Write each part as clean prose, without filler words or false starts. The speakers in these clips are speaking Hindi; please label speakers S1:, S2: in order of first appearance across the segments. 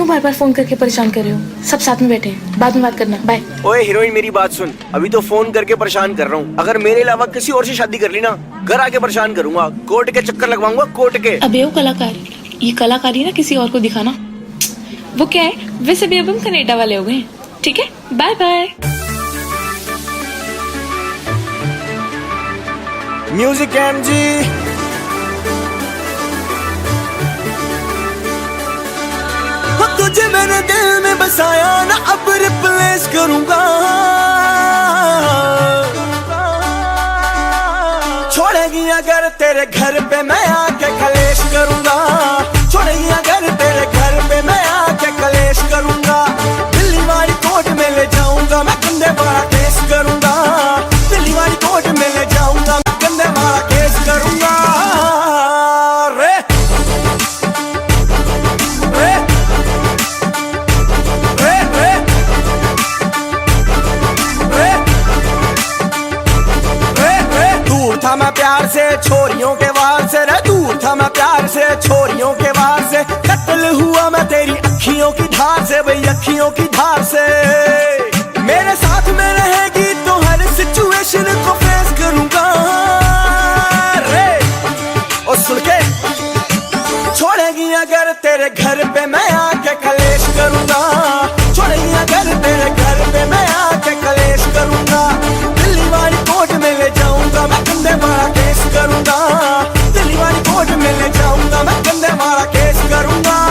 S1: क्यों बार बार फोन करके परेशान कर रहे हो? सब साथ में बैठे हैं, बाद में बात करना, बाय।
S2: ओए हीरोइन, मेरी बात सुन। अभी तो फोन करके परेशान कर रहा हूँ। अगर मेरे अलावा किसी और से शादी कर ली ना, घर आके परेशान करूंगा, कोर्ट के चक्कर लगवाऊंगा, कोर्ट के।
S1: अबे वो कलाकारी, ये कलाकारी ना किसी और को दिखाना। वो क्या है, वैसे भी अब हम कनाडा वाले हो गए हैं। ठीक है, बाय बाय।
S2: Music MG. तुझे मैंने दिल में बसाया ना, अब रिप्लेस करूंगा। छोड़ेगी अगर तेरे घर पे मैं आके कलेश करूंगा। छोड़ेगी अगर तेरे घर पे मैं आके कलेश करूंगा। दिल्ली वाली कोर्ट में ले जाऊंगा, मैं गंदे वाला केस करूंगा। दिल्ली वाली कोर्ट में ले जाऊंगा, मैं गंदे वाला केस करूंगा। था मैं प्यार से छोरियों के वार से, रे दूर था मैं प्यार से छोरियों के वार से। कत्ल हुआ मैं तेरी अखियों की धार से, भाई अखियों की धार से। मेरे साथ में रहेगी तो हर सिचुएशन को फेस करूंगा रे। और सुन के, छोड़ेगी अगर तेरे घर पे मैं आके कलेश करूंगा। छोड़ेगी अगर तेरे घर पे मैं आके कलेश करूंगा। दिल्ली वाली कोर्ट में ले जाऊंगा, मैं गंदे वाला केस करूंगा। दिल्ली वाली कोर्ट में ले जाऊंगा, मैं गंदे वाला केस करूंगा।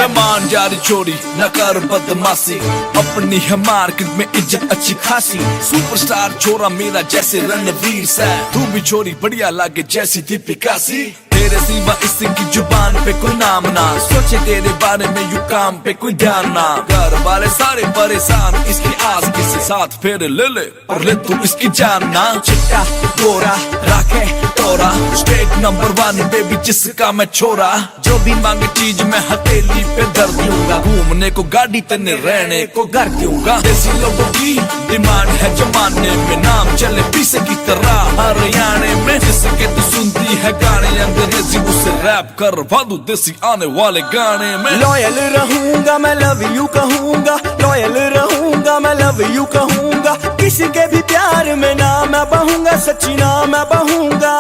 S3: मान जारी चोरी न कर बदमाशी, अपनी है मार्केट में इज्जत अच्छी खासी। सुपरस्टार छोरा मेरा जैसे रणवीर से, तू भी छोरी बढ़िया लागे जैसी दीपिका सी। तेरे सिवा इसकी जुबान पे कोई नाम ना, सोचे तेरे बारे में यू काम पे कोई ध्यान ना। घर वाले सारे परेशान इसकी आस किसी साथ फेरे ले ले, और ले तू इसकी जान ना। चिट्टा गोरा राखे तोरा, स्टेट नंबर 1 बेबी जिसका मैं छोरा। जो भी मांगे चीज मैं हथेली पे धर दूंगा, घूमने को गाड़ी तने रहने को घर दूंगा। देसी लोगों की डिमांड है जमाने में, नाम चले पीसे की तरह हरियाणे में। जिसके तू सुनती है गाने अंग्रेजी, उसे रैप कर भादू देसी आने वाले गाने में।
S2: लॉयल रहूंगा मैं, लव यू कहूंगा। लॉयल रहूंगा मैं, लव यू कहूंगा। किसी के भी प्यार में ना मैं बहूंगा, सच्ची ना मैं बहूंगा।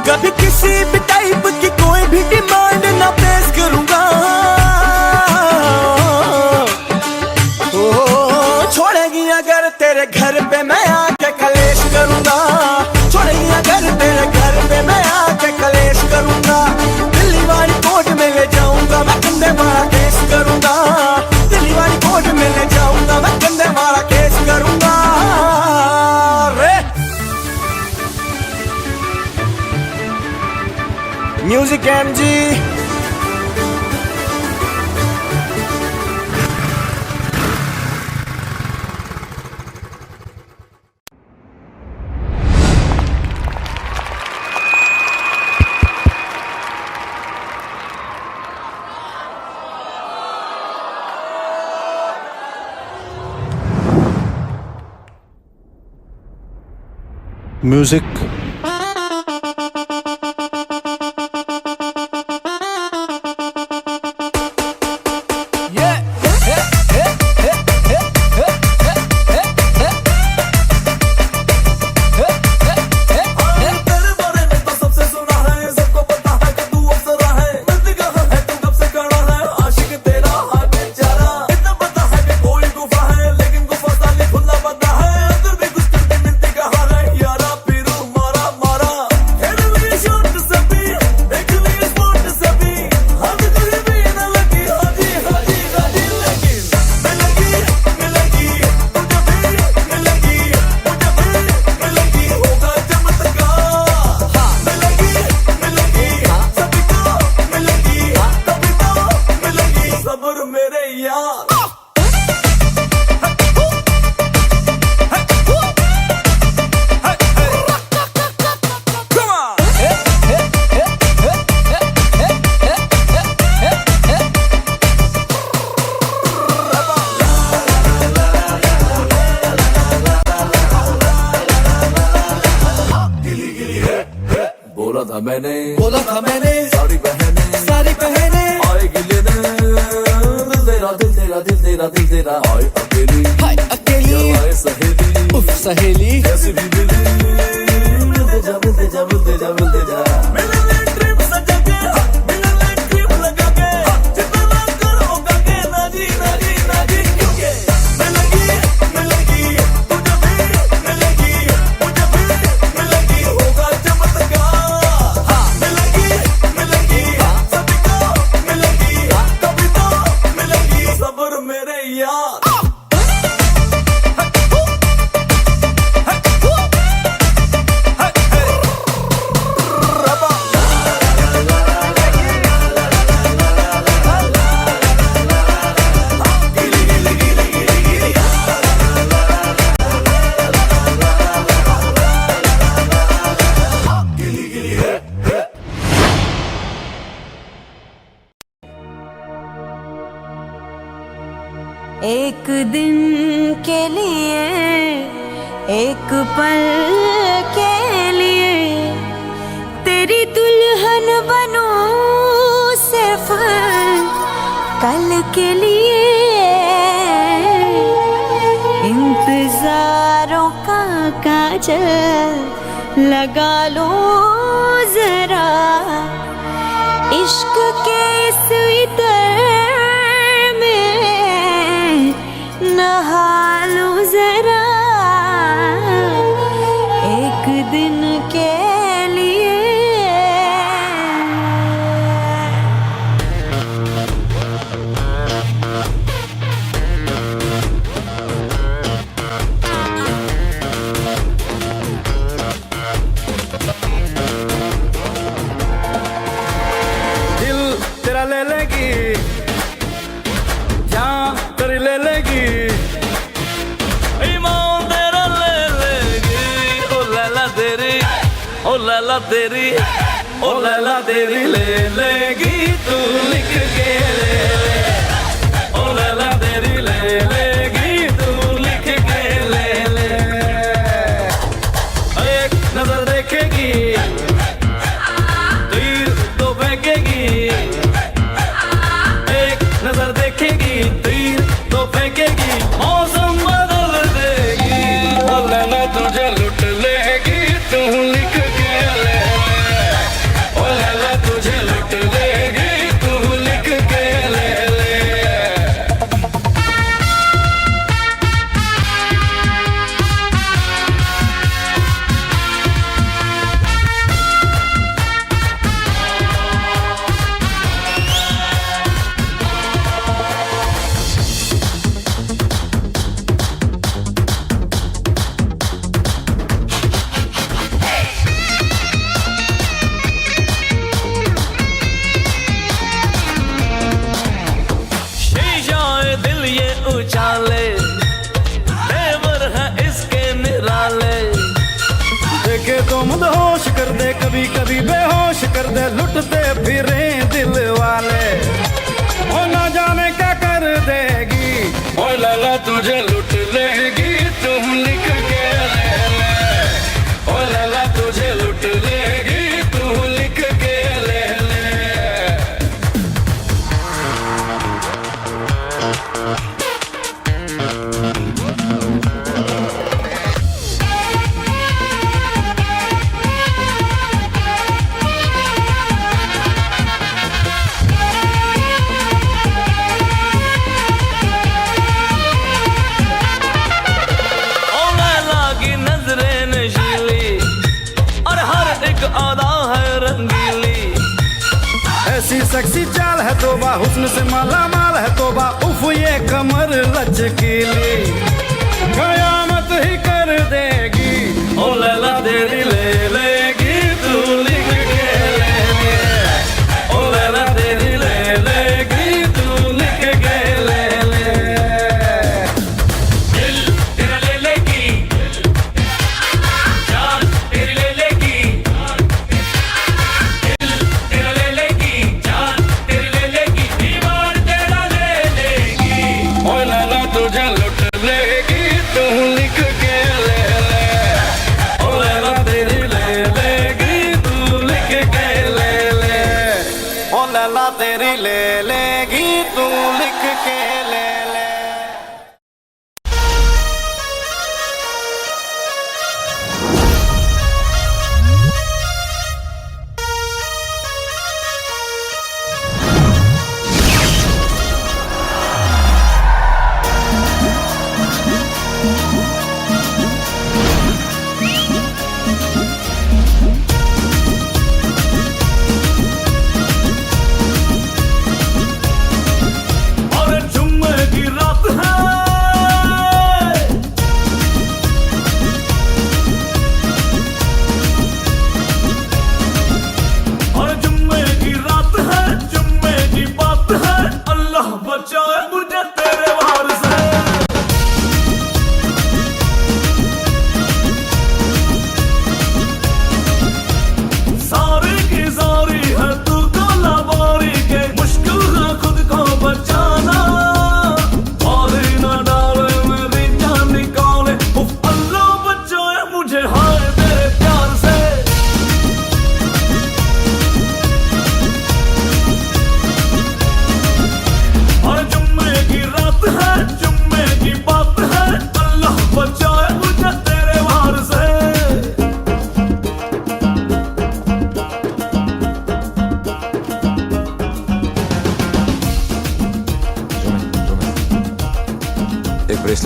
S2: कभी किसी भी टाइप की कोई भी डिमांड ना पेश करूंगा। छोड़ेगी अगर तेरे घर पे मैं आके कलेश करूंगा। छोड़ेगी अगर तेरे घर पे मैं आके कलेश करूंगा। दिल्ली वाली कोर्ट में ले जाऊंगा, मैं गंदे वाला केस करूंगा। दिल्ली वाली कोर्ट में ले जाऊंगा, मैं गंदे वाला केस करूंगा रे। Music MG.
S4: म्यूजिक।
S3: बोला था मैंने सारी बहने आएगी लेने दिल तेरा हाय अकेली हाय सहेली उफ सहेली कैसे भी मिलते जा मिलते जा मिलते जा मिलते जा मिलने ट्रिप सजा के मिलने ट्रिप लगा के जितना करोगा के ना जी क्योंकि मिलेगी तुझे भी मिलेगी मुझे भी मिलेगी होगा चमत्कार हाँ मिलेगी सभी को मिलेगी कभी तो मिलेगी सब्र मेरे यार
S5: एक दिन के लिए एक पल के लिए तेरी दुल्हन बनूं सिर्फ कल के लिए इंतजारों का काजल लगा लो जरा इश्क के इस इतर नहा लो जरा एक दिन के लिए
S6: दिल तेरा ले लेगी जान तेरी ले लेगी
S3: ईमान तेरा ले लेगी ओ लैला तेरी ओ लैला तेरी ओ लैला तेरी ले लेगी तू लिख के ले ले ओ लैला तेरी ले लेगी तू लिख के ले ले एक नजर देखेगी तीर तो फेंकेगी एक नजर देखेगी तीर तो फेंकेगी मौसम बदल देगी ओ लैला तुझे लुट लेगी तू लिख के ले ले ओ लैला तुझे लुट लेगी तू लिख के ले ले शीशाए दिल ये उछाले तेवर है इसके निराले
S6: देखे तो मदहोश कर दे कभी कभी बेहोश कर दे लुटते फिरे दिल वाले ओ ना जाने क्या कर देगी
S3: ओ लैला तुझे लुट लेगी तुम लिख के ले ले ओ लैला तुझे लुट लेगी तू लिख के ले ले ओ लैला की नजरें नशीली और हर एक अदा है रंगीली
S6: ऐसी सेक्सी चाल है तोबा हुस्न से माला माल है तोबा उफ ये कमर लचकीली कयामत ही कर देगी
S3: ओ लैला तेरी ले लेगी तू लिख के ले ले ओ लैला तेरी ले लेगी तू लिख के ले ले दिल तेरा ले लेगी जान तेरी ले लेगी दिल तेरा ले लेगी जान तेरी ले लेगी ईमान तेरा ले लेगी ओ लैला तुझे लुट लेगी तू लिख के ले ले ओ लैला तेरी ले लेगी तू लिख के ले ले
S6: ओ लैला तेरी ले लेगी तू लिख के ले ले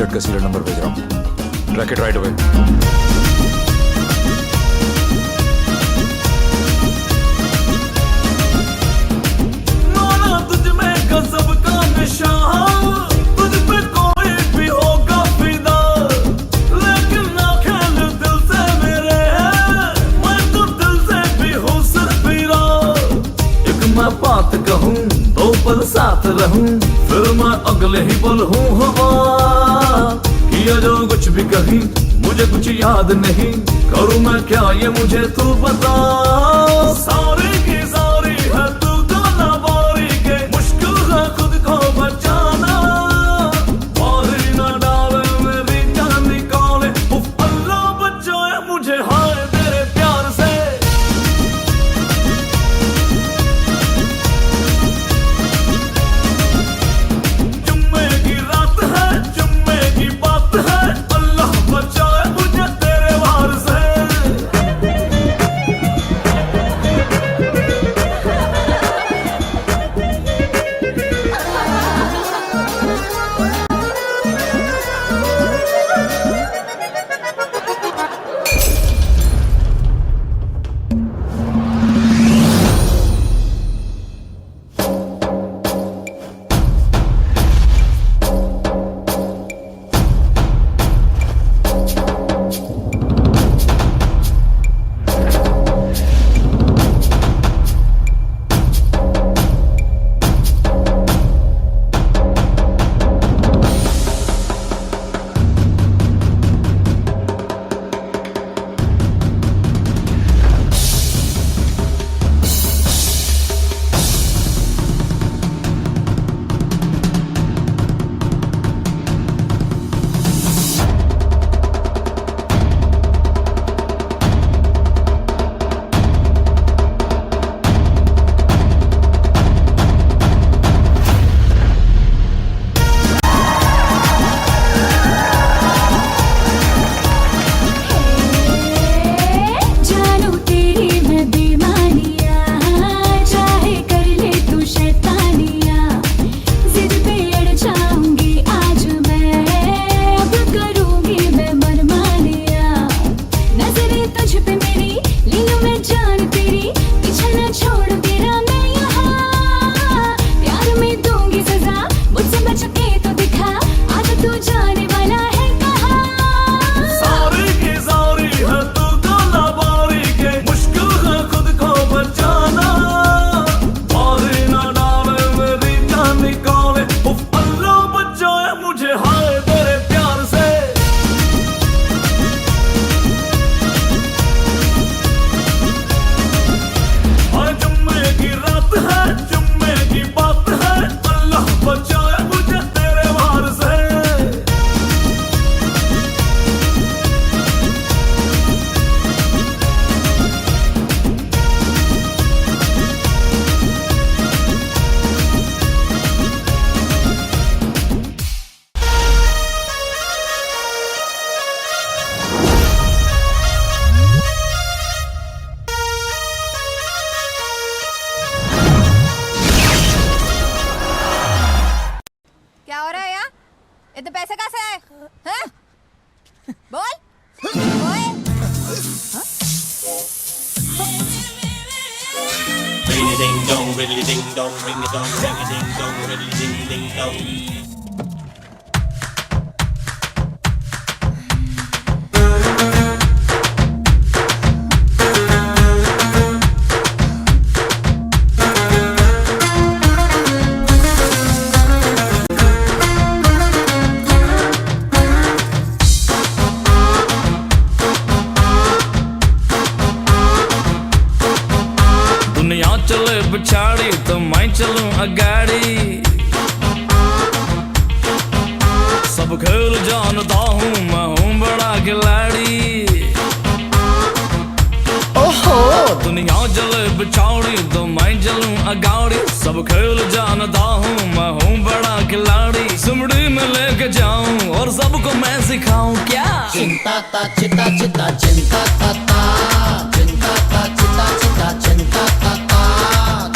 S7: सेट का सीरियल नंबर भेज रहा हूँ, ट्रैक इट राइट अवे।
S3: तुझ में गजब का नशा, तुझ पे कोई भी होगा फिदा, लेकिन ना खेल दिल से मेरे, मैं तो दिल से भी हूँ सिरफिरा। एक मैं बात कहूँ दो पल साथ रहूँ, फिर मैं अगले ही पल हूँ हवा। किया जो कुछ भी कहीं मुझे कुछ याद नहीं, करूँ मैं क्या ये मुझे तू बता। सारी की सारी है तू गाना बारी के, मुश्किल है खुद को बचाना। बारी ना डाले मेरी जान निकाले, उफ अल्लाह बचाए मुझे हाय तेरे प्यार से। जुम्मे की रात है, जुम्मे की बात है, अल्लाह बचाए मुझे तेरे वार से।
S5: जानू तेरी मैं बेमानिया, चाहे कर ले तू शैतानिया, जिद पे अड़ जाऊंगी आज मैं, अब करूंगी मैं मनमानिया। नजरें तुझ पे मेरी, ले लूं मैं जान तेरी, पीछे ना छोड़ तेरा मैं यहाँ। प्यार में दूंगी सजा, मुझसे बच के तो दिखा, आज तू जाने वाला है कहाँ।
S3: सारी की सारी है तू गाना बारी के, मुश्किल है खुद को बचाना। बारी ना डाले मेरी जान निकाले, उफ अल्लाह बचाए मुझे हाय तेरे प्यार से। हाय जुम्मे की रात है, जुम्मे की बात है, अल्लाह बचाए मुझे तेरे वार से।
S8: क्या हो रहा है यहाँ? इतने पैसे कहाँ से आए? हैं? बोल ओए।
S9: Ring a ding dong, riddly ding dong, ring a dong, ring a ding dong, riddly ding ding dong.
S6: दुनिया चले पिछाड़ी तो मैं चलूं अगाड़ी, सब खेल जानता हूँ मैं हूँ बड़ा खिलाड़ी। ओहो दुनिया चले पिछाड़ी तो मैं चलूं अगाड़ी, सब खेल जानता हूँ मैं हूँ बड़ा खिलाड़ी। सुमड़ी में लेके जाऊं और सबको मैं सिखाऊं क्या।
S10: चिंता ता चिता चिता चिंता ता चिंता ता चिता चिता चिंता ता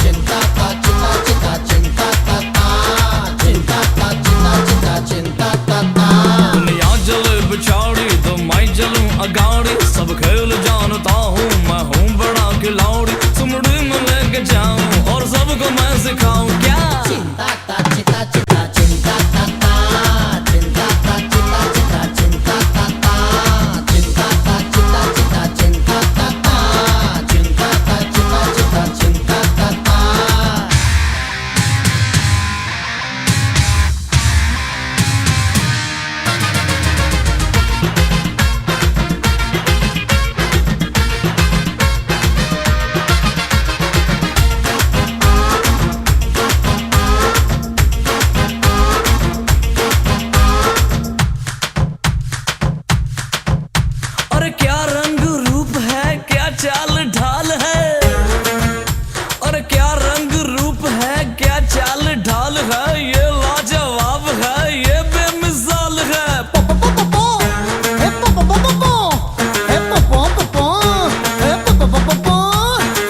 S10: चिंता ता चिता चिता चिंता ता चिंता ता चिता चिता चिंता ता।
S6: दिखाऊं क्या?
S10: चिंता ता चिता चिता चिंता ता ता चिंता ता चिता चिता चिंता ता ता चिंता ता चिता चिता चिंता ता ता चिंता ता चिता चिता चिंता ता ता।
S6: अरे क्या रंग रूप है, क्या चाल ढाल है, अरे क्या रंग रूप है, क्या चाल ढाल है, ये लाजवाब है, ये बेमिसाल है।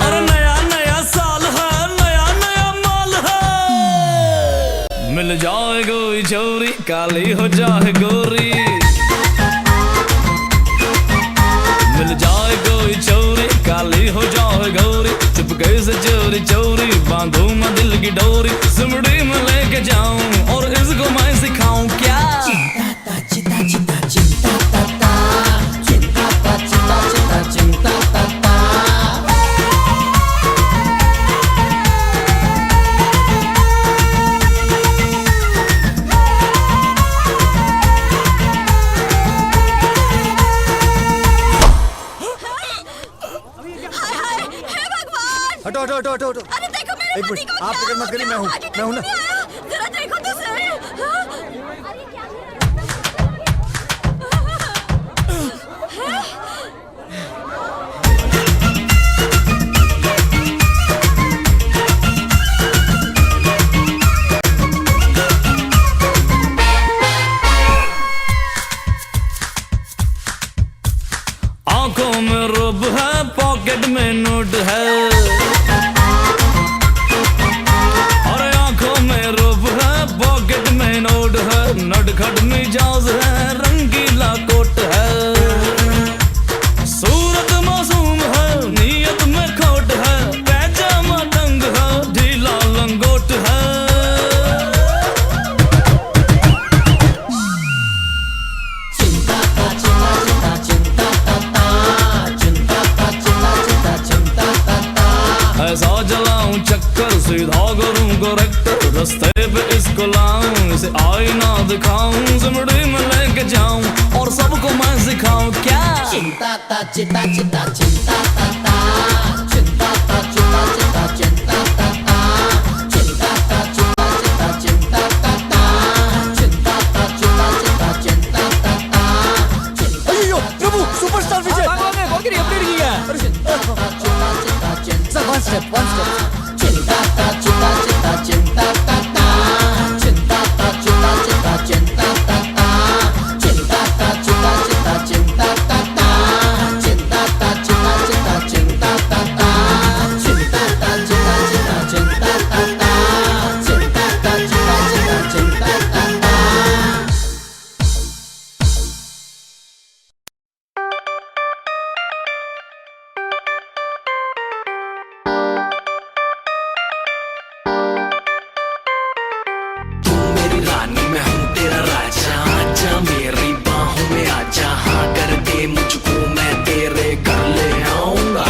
S6: अरे नया नया साल है, नया नया माल है। मिल जाए कोई छोरी काली हो जाए गोरी, मिल जाए कोई चोरी काली हो जाए गौरी, चुपके से चोरी चोरी बांधू मैं दिल की डोरी, सिमड़ी में लेके जाऊं और इसको मैं सिखाऊं क्या?
S10: चिंता ता चिता चिता चिंता ता ता चिंता ता चिता चिता चिंता ता ता।
S7: हटो हटो हटो हटो हटो।
S8: अरे देखो मेरे
S7: एक
S8: पति
S7: मिनट,
S8: को
S7: आप
S8: क्या
S7: फिक्र मत करिए, मैं हूँ ना।
S8: जरा देखो तो सही। अरे क्या
S6: आंखों में रुब है, पॉकेट में नोट है, अरे आंखों में रुब है, पॉकेट में नोट है, नटखट मिजाज है, रंगीला कोट है, सूरत मासूम है, नीयत में खोट है, पैजामा तंग है, ढीला लंगोट है।
S10: चिंता ता चिता चिता चिंता ता ता चिंता ता चिता चिता चिंता ता ता।
S6: ऐसा जलाऊं चक्कर सीधा करूं करेक्टर, रास्ते पे इसको लाऊं, इसे आईना दिखाऊं, सिमड़ी में लेके जाऊं और सबको मैं सिखाऊं क्या?
S10: चिंता ता चिता चिता चिंता ता ता चिंता ता चिता चिता चिंता ता ता चिंता ता चिता चिता चिंता ता ता चिंता ता चिता चिता चिंता ता ता।
S2: अयो प्रभु सुपरस्टार विजय
S10: वन स्टेप चिंता ता चिता चिता चिंता ता ता चिंता ता चिता चिता चिंता ता ता चिंता ता चिता चिता चिंता ता ता चिंता ता चिता चिता चिंता ता ता चिंता ता चिता चिता चिंता ता ता चिंता ता चिता चिता चिंता ता ता।
S3: मेरी रानी मैं हूँ तेरा राजा, आजा मेरी बाहों में आजा, हाँ कर दे मुझको मैं तेरे घर ले आऊंगा।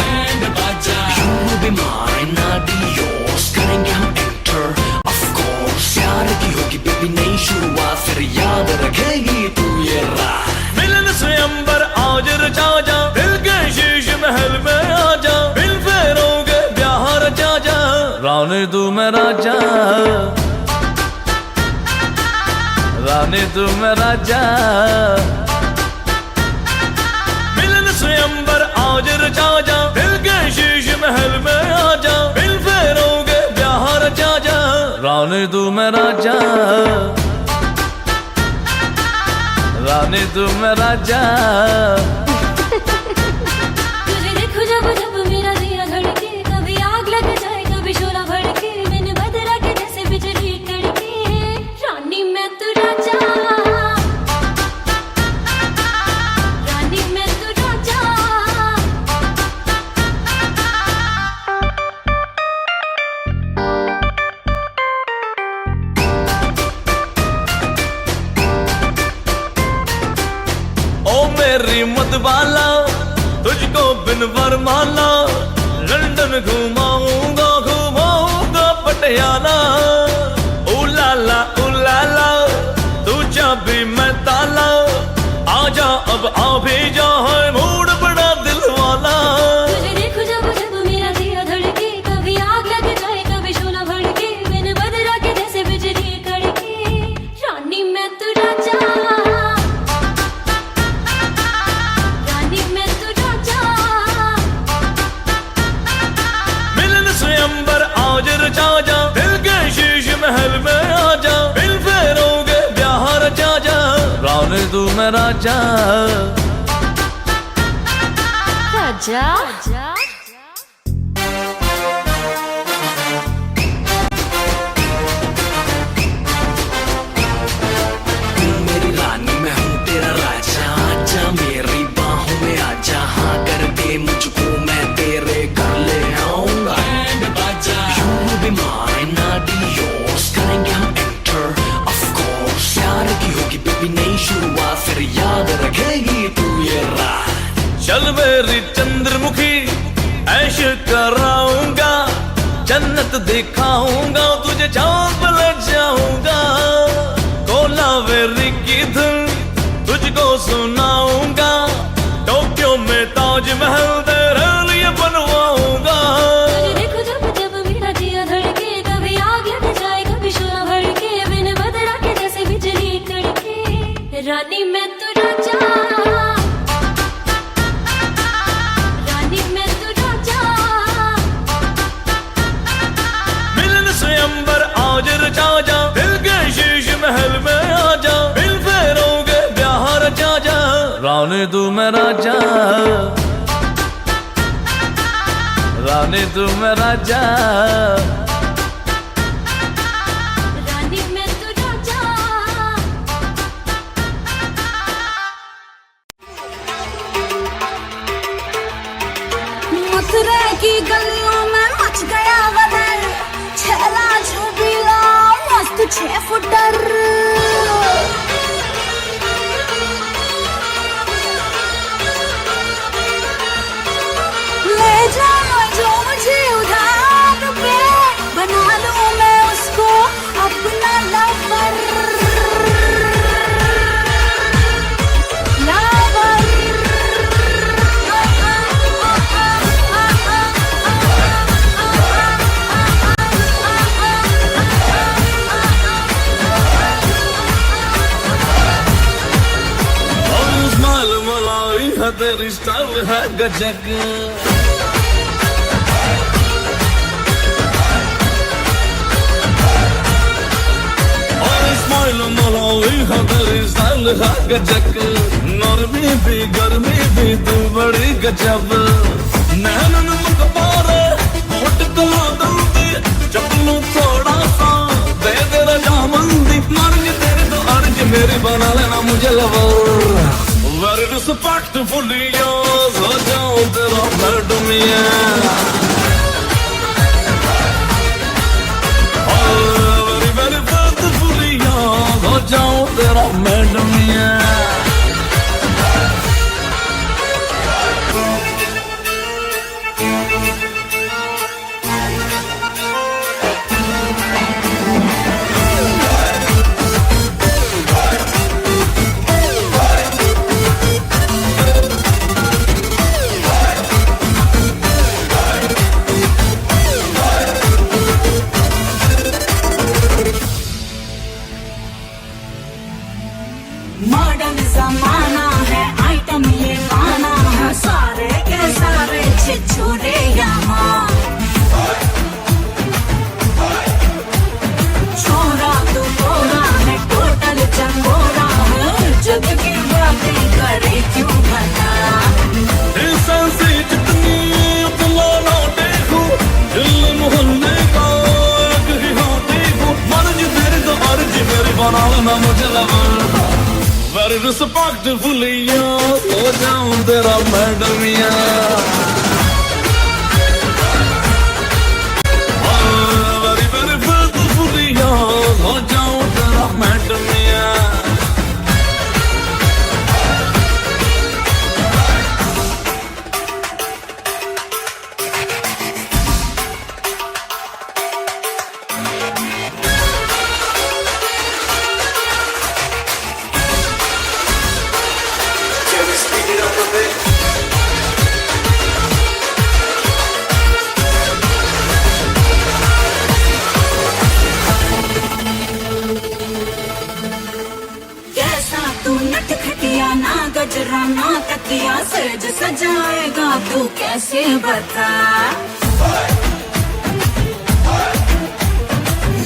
S3: You will be mine, I'll be yours, करेंगे हम enter, of course। प्यार की होगी बेबी नई शुरुआत, फिर याद रखेगी तू ये रात।
S6: मिलन से अंबर आज रचा जा, दिल के शीश महल में आजा, बिल फेरोगे ब्याह रचा जा, रानी तू मैं राजा, रानी तू मैं राजा। मिलन से अंबर आज रचा जा, दिल के शीश महल में आजा, बिल फेरोगे ब्याह रचा जा, रानी तू मैं राजा, रानी तू मैं राजा।
S5: तुझे देखो जब जब मेरा दिया धड़के, कभी आग लग जाए कभी शोला भड़के, बिन बदरा के जैसे बिजली कड़के, रानी मैं तू राजा, रानी मैं तू राजा।
S6: माला, लंदन घुमाऊंगा घुमाऊंगा पटियाला। उलाला तू चाबी मैं ताला, आजा अब आ भी जा है मूड बड़ा दिल वाला।
S5: तुझे देखो जब जब मेरा दिया धड़के, कभी आग लग जाए कभी शोला भड़के, बिन बदरा के जैसे बिजली कड़के। रानी मैं तू राजा, रानी मैं तू राजा।
S6: मिलन स्वयंवर आज रचा जा, दिल के शीश महल में आजा, बिल फेरोगे ब्याह रचा जा, रानी तू मैं राजा।
S5: राजा
S6: मेरी रानी मैं हूँ तेरा राजा, आजा मेरी बाहों में आजा, हाँ कर दे मुझको मैं तेरे घर ले आऊंगा। You will be mine, I'll be yours, करेंगे हम enter, of course। प्यार की होगी बेबी नई शुरुआत, फिर याद रखेगी तू ये रात। चल मेरी चंद्रमुखी ऐश कराऊंगा, जन्नत दिखाऊंगा तुझे, चांद पे ले जाऊंगा। कोलावेरी की धुन तुझको सुनाऊंगा, टोक्यो में ताजमहल तेरे लिए बनवाऊंगा।
S5: तुझे देखो जब जब मेरा दिया धड़के, कभी आग लग जाए कभी शोला भड़के, बिन बदरा के जैसे बिजली कड़के। रानी मैं तू राजा, रानी मैं तू राजा।
S6: मिलन स्वयंवर आज रचा जा, दिल के शीश महल में आजा, बिल फेरोगे ब्याह रचा जा, रानी तू मैं राजा, रानी तू मैं राजा।
S5: रानी मैं तू राजा। मथुरा की गलियों में मच गया बदल, छेला छबीला मस्त 6 फुटर। ले जाओ जो मुझे उधार पे, बना लूं मैं उसको अपना लवर।
S6: तेरी स्टाइल है गजब, और स्माइल मलावी है तेरी स्टाइल है गजब। नरमी भी गर्मी भी तू बड़ी गजब, नैनन मुकबारे होठ कला दंदी, चपलू थोड़ा सा दे दे रजामंदी, मर्ज तेरे तो अर्ज मेरी बना लेना मुझे लवर। Very respectfully yours, हो जाऊं तेरा मैडम ये। Very very faithfully yours, हो जाऊं तेरा मैडम ये।
S5: मॉडर्न जमाना है, आइटम ये गाना है, सारे के सारे छिछोरे यहाँ। छोरा तू गोरा है, टोटल चंगोरा है, जग की बातें करे क्यों बता।
S6: जितनी उतला ना देखूं, दिल मोहल्ले का एक ही हाँ देखूं, मर्ज तेरी तो अर्ज मेरी बना लेना मुझे लवर। Very respectfully yours, हो जाऊं तेरा मैडम या। Very very faithfully yours, हो जाऊं तेरा मैडम या।
S5: स्टेज सजाएगा तू कैसे बता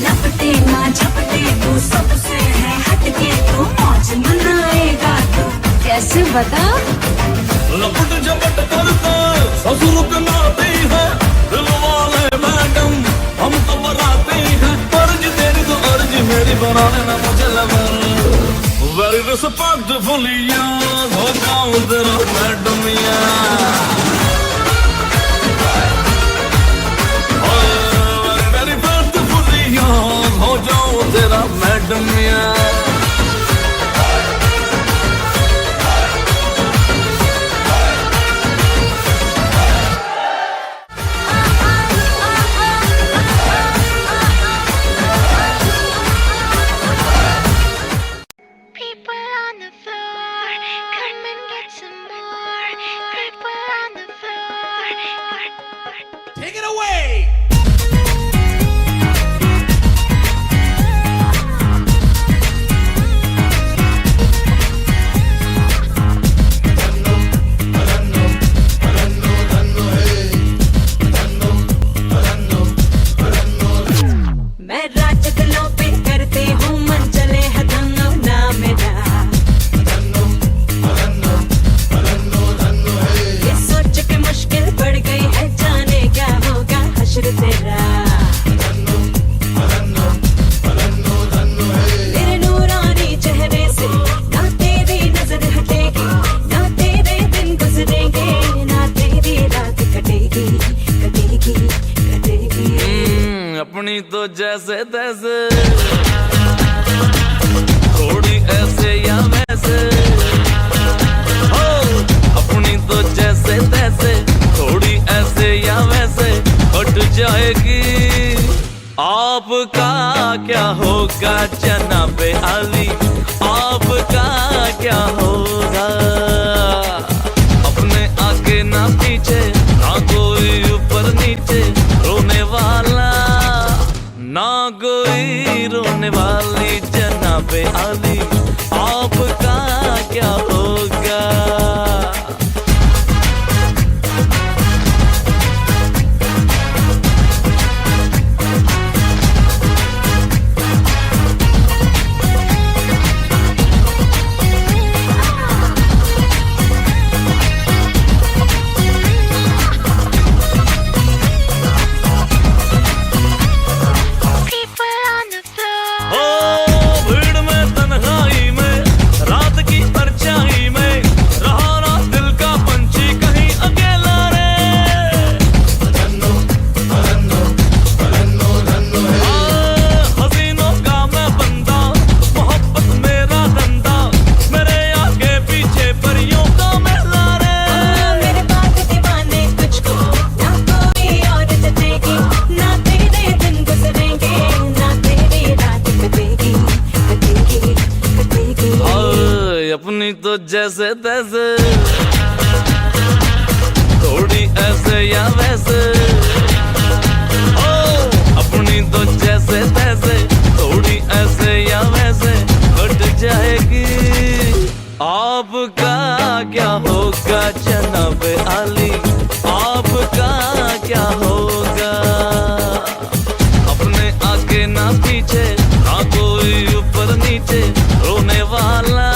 S5: लपटे ना झपटे तू सबसे है हटके तू मौज मनाएगा तू कैसे बता
S6: लपट झपट करते ससुर के नाते हैं दिल वाले मैडम हम तो बराते हैं अर्ज तेरी तो अर्ज मेरी बना लेना मुझे लवर वेरी रिस्पेक्टफुली याद हो जाऊं तेरा मैडम वेरी रिस्पेक्टफुली याद हो जाऊं तेरा madam
S5: People on the floor, come and get some more. People on the floor.
S3: Take it away.
S5: मैं राज गलों पे करती हूँ मन चले है धन्नो ना मेरा ये सोच के मुश्किल पड़ गई है जाने क्या होगा हश्र तेरा तेरे नूरानी चेहरे से ना तेरी नजर हटेगी ना तेरे दिन गुजरेंगे ना तेरी रात कटेगी कटेगी कटेगी
S6: अपनी तो जैसे तैसे थोड़ी ऐसे या वैसे हो अपनी तो जैसे तैसे थोड़ी ऐसे या वैसे कट जाएगी आपका क्या होगा जनाबे आली आपका क्या होगा अपने आगे ना पीछे ना कोई ऊपर नीचे रोने वाला ना कोई रोने वाली जनाबे आली आपका क्या होगा
S5: People on the floor.
S6: ओ भीड़ में तन्हाई में रात की परछाई में रहा ना दिल का पंछी कहीं अकेला रे हसीनों का मैं बंदा मोहब्बत मेरा धंधा मेरे आगे पीछे परियों का मेला रे
S5: मेरे बात दीवाने तुझको ना कोई और जचेगी ना तेरे दिन गुजरेंगे ना तेरी रात कटेगी कटेगी कटेगी
S6: अपनी तो जैसे तैसे थोड़ी ऐसे या वैसे ओ अपनी तो जैसे तैसे थोड़ी ऐसे या वैसे कट जाएगी आपका क्या होगा जनाबे आली आपका क्या होगा अपने आगे ना पीछे ना कोई ऊपर नीचे रोने वाला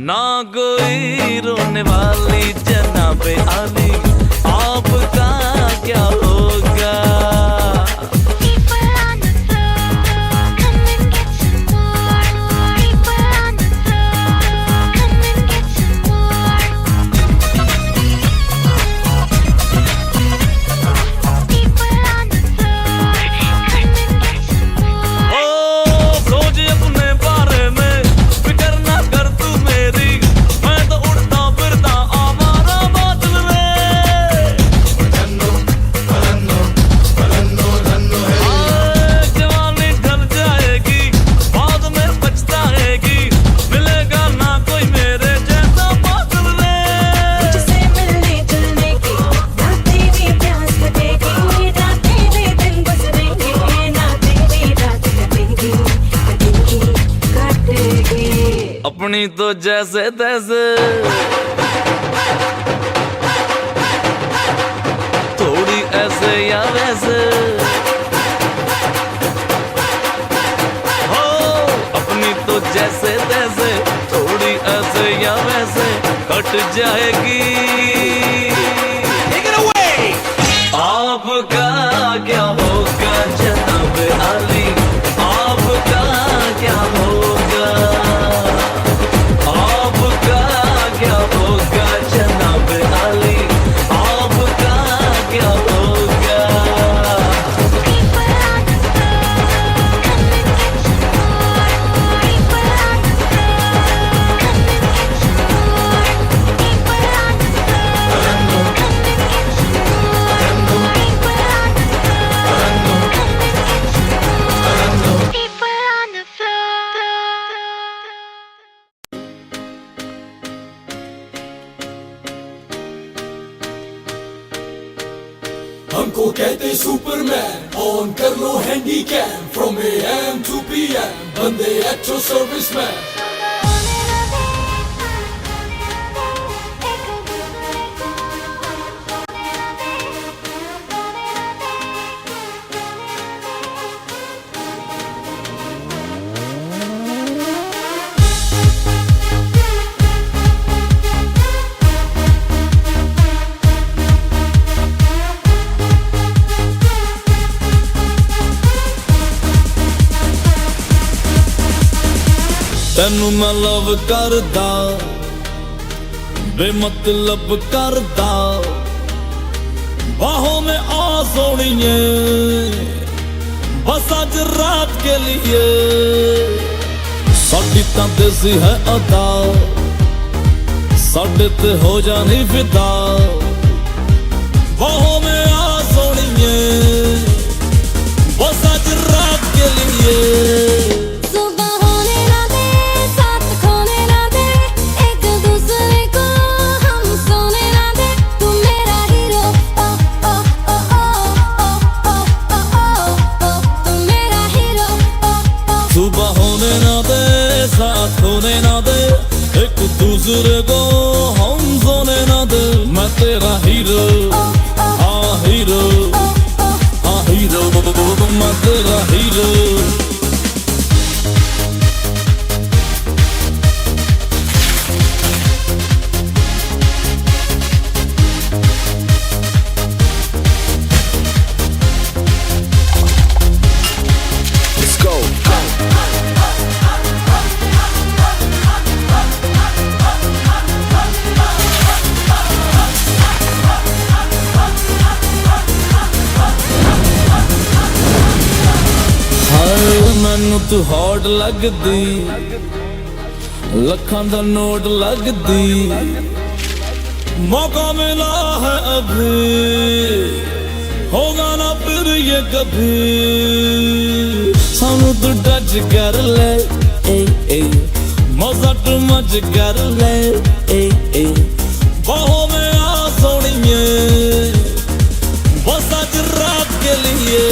S6: ना कोई रोने वाली जनाबे आली आपका क्या होगा
S5: People on the floor, come and get some more. People on the floor, come and get some more. People on the floor, come and get some more.
S6: ओ सोच अपने बारे में फिक्र ना कर तू मेरी मैं तो उड़ता फिरता आवारा बादल में जवानी ढल जाएगी बाद में पछताएगी मिलेगा ना कोई मेरे जैसा बादल में
S5: तुझसे मिलने जुलने की ना तेरी प्यास कटेगी ना तेरे दिन गुजरेंगे ना तेरी रात कटेगी कटेगी कटेगी
S6: अपनी तो जैसे तैसे लुट जाएगी। आपका क्या होगा जनाब अली, आपका क्या होगा, आपका क्या होगा जनाब अली, आपका क्या होगा।
S3: हमको कहते सुपरमैन, ऑन कर लो handycam, from AM to PM, बंदे अच्छो सर्विसमैन।
S6: ਤੈਨੂੰ ਮੈਂ ਲਵ ਕਰਦਾ, ਬੇਮਤਲਬ ਕਰਦਾ, बाहों में आ सोनिए बस आज रात के लिए। साडी तां देसी है अदा, साडे ते हो जानी फिदा, बाहों में आ सोनिए बस आज रात के लिए। होने ना दे एक दूसरे को, हम सोने ना दे, मैं तेरा हीरो, हाँ हीरो, हाँ हीरो, मैं तेरा हीरो। मैनू तू हॉट लगदी, लखां दा नोट लगदी, मौका मिला है अभी, होगा ना फिर ये कभी। सानू तू टच कर ले, मजा तू मच कर ले, बाहों में आ सोनिए बस आज रात के लिए।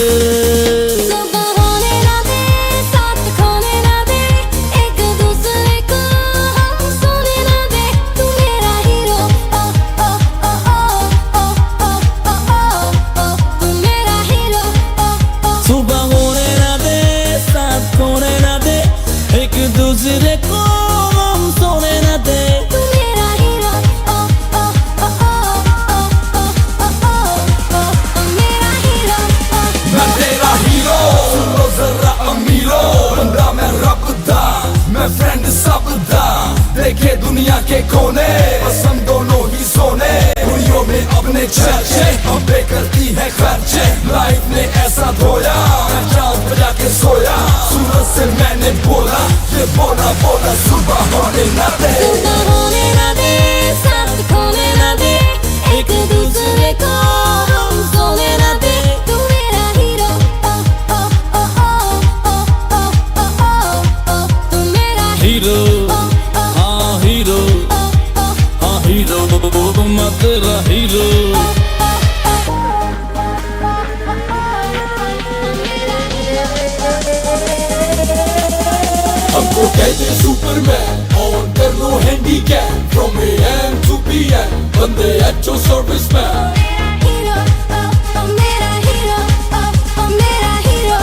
S6: दूसरे को हम सोने न दे, तू मेरा हीरो, मेरा हीरो,
S3: मैं तेरा हीरो। सुनो जरा अमीरो, बंदा मैं रब दा, मैं फ्रेंड सब दा, देखे दुनिया के कोने, बस हम दोनों ही सोने, कुड़ियों में अपने चर्चे, हम पे करती है खर्चे, लाइफ ने ऐसा धोया, मैं चाँद बजा के सोया, सूरज से मैंने बोला, ये बोला बोला सुबह होने ना दे,
S5: सुबह होने ना दे, साथ खोने ना दे, एक दूसरे को हम सोने ना दे, तू मेरा हीरो, तू मेरा
S6: हीरो, हाँ हीरो, हाँ हीरो, मैं तेरा हीरो।
S3: हमको कहते सुपरमैन, ऑन कर लो handycam, from AM to PM, बंदे अच्छो सर्विसमैन।
S5: मेरा हीरो, मेरा हीरो, मेरा hero.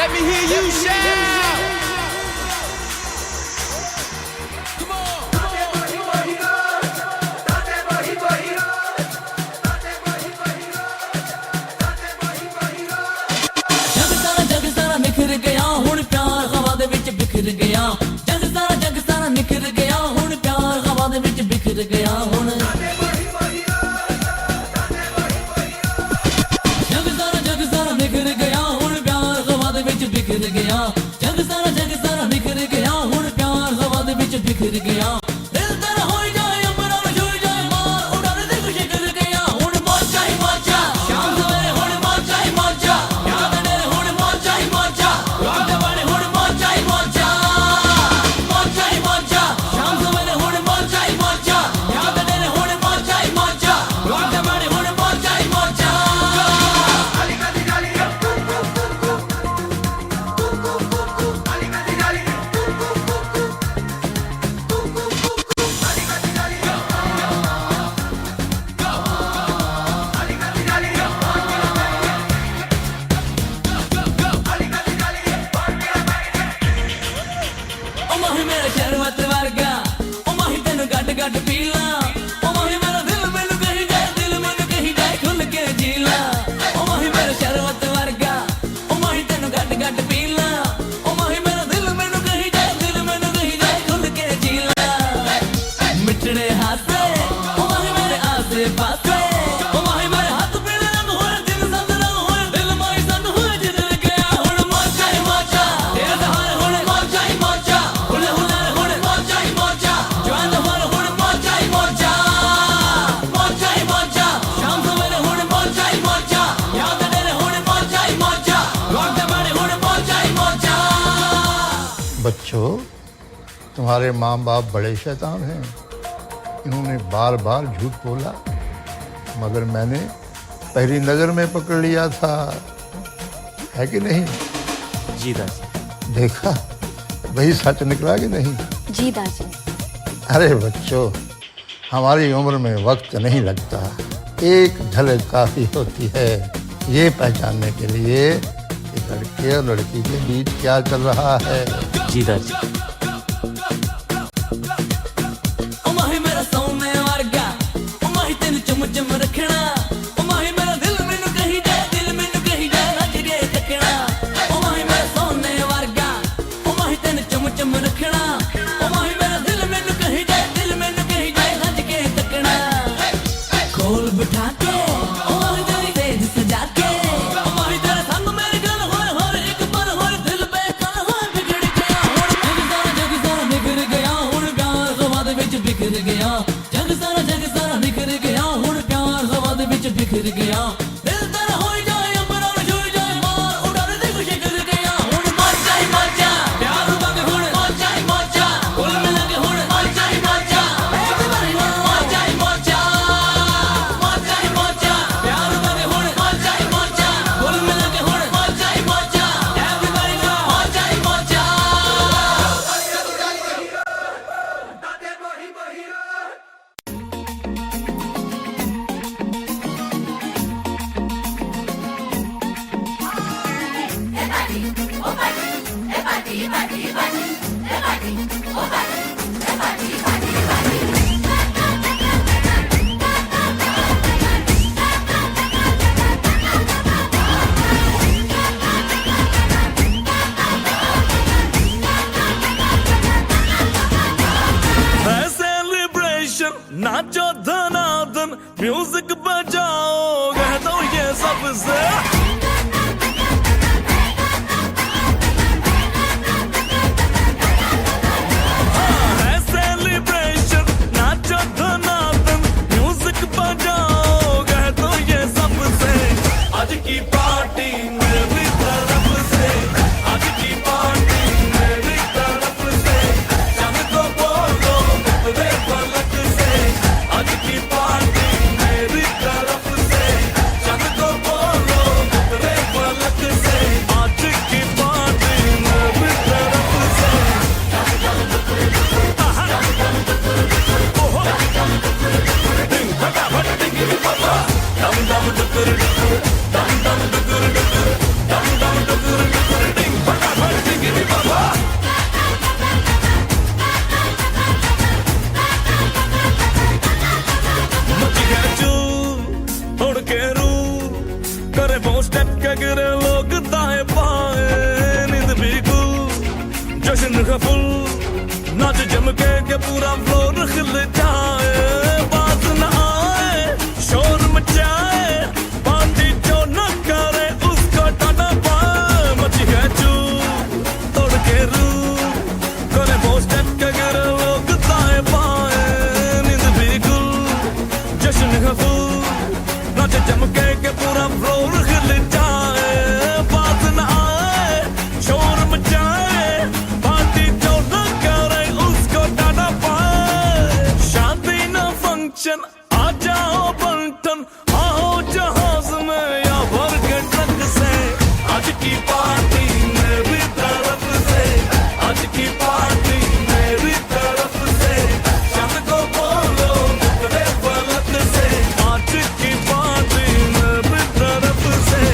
S3: Let me hear you shout. Come on.
S10: जग सारा निखर गया हुण प्यार हवा दे विच बिखर गया जग सारा निखर गया हुण प्यार हवा दे विच बिखर गया हुण जग सारा निखर गया हुण प्यार हवा दे विच बिखर गया जग सारा निखर गया हुण प्यार हवा दे विच बिखर गया दिल तेरा होई जाए अमरां में छुई जाए मार उड़ाने दे खुशी कर गया हुण मौजा ही मौजा शाम सवेरे हुण मौजा ही मौजा याद ने हुण मौजा ही मौजा रात वाले हुण मौजा ही मौजा मौजा ही मौजा शाम सवेरे हुण मौजा ही मौजा याद ने हुण मौजा ही मौजा रात वाले हुण मौजा ही मौजा ओ माही मेरा शरबत वर्गा ओ माही तेनू गट गट पीला ओ माही मेरा दिल मैनू कही जाए खुल के जीला ओ माही मेरा शरबत वर्गा ओ माही तेनू गट गट पीला ओ माही मेरा दिल मैनू कही जाए खुल के जीला मिठड़े हाथे ओ माही मेरे आसे पासे ओ माही मेरे हाथ पीले रंग होए दिल संग रंग होए दिल माही संग होए जिधर गया हुण मौजा ही मौजा तेरा सहारे हुण मौजा ही मौजा हुले हुले हुण मौजा ही मौजा जवान हुण हुण मौजा ही मौजा मौजा ही मौजा शाम सवेरे हुण मौजा ही मौजा याद ने हुण मौजा ही मौजा रात वाले हुण मौजा ही मौजा
S4: बच्चों, तुम्हारे माँ बाप बड़े शैतान हैं। इन्होंने बार बार झूठ बोला, मगर मैंने पहली नजर में पकड़ लिया था, है कि नहीं?
S9: जी दादी।
S4: देखा, वही सच निकला कि नहीं?
S8: जी दादी।
S4: अरे बच्चों, हमारी उम्र में वक्त नहीं लगता, एक झलक काफी होती है ये पहचानने के लिए कि लड़के और लड़की के बीच क्या चल रहा है।
S9: जी दादी।
S10: ओ माही मेरा सोने वर्गा ओ माही तेनू चुम चुम रखना ओ माही मेरा दिल मैनू कही जाए रज के तकना ओ माही मेरा सोने वर्गा ओ माही तेनू चुम चुम रखना ओ माही मेरा दिल मैनू कही जाए रज के तकना खोल बिठा के ओ माही तेरी तेज सजा के ओ माही तेरे संग मेरे गल होए एक पल होए दिल बेकल होए बिगड़ गया हुण जग सारा निखर गया हुण प्यार हवा दे विच बिखर गया जग सारा निखर गया हुण प्यार हवा दे विच बिखर गया दिल तेरा होई जाए अमरां में छुई जाए मार उड़ाने दे खुशी कर गया हुण मौजा ही मौजा प्यार वंग हुण मौजा ही मौजा कुल मिला के हुण मौजा ही मौजा एक बारी मौजा ही मौजा मौजा ही मौजा प्यार वंग हुण मौजा ही मौजा कुल मिला के हुण मौजा ही मौजा एवरीबॉडी मौजा ही मौजा
S6: है सेलिब्रेशन नाचो धनाधन म्यूजिक बजाओ कह दो ये सबसे है सेलिब्रेशन नाचो धनाधन म्यूजिक बजाओ कह दो ये सबसे आज की पार्टी मेरी तरफ से आज की पार्टी मेरी तरफ से चल तो बोलो मेरे पलक से आज की पार्टी मेरी तरफ से चल तो बोलो मेरे पलक से आज की पार्टी मेरी तरफ से ओहो डिंग फटाफट डिंग पापा डम डम डुकुर डुकुर डम डम डुकुर डुकुर डम डम डुकुर डुकुर डिंग फुल नाच जम के पूरा फ्लोर खिल जाए बात न आए शोर मचाए पार्टी जो न करे उसको टाटा पाए मची है चू तोड़ के रू करे वो स्टेप के गिर लोग दाए पाए नींद भी गुल जश्न है फुल नाच जम के पूरा फ्लोर खिल जाए बात न आए शोर मचाए पार्टी जो न करे उसको टाटा पाए शादी न फंक्शन आ जाओ बंटन आओ जहाज में या भर के ट्रक से आज की पार्टी मेरी तरफ से आज की पार्टी मेरी तरफ से शाम को बोलो मुकरे फलक से आज की पार्टी मेरी तरफ से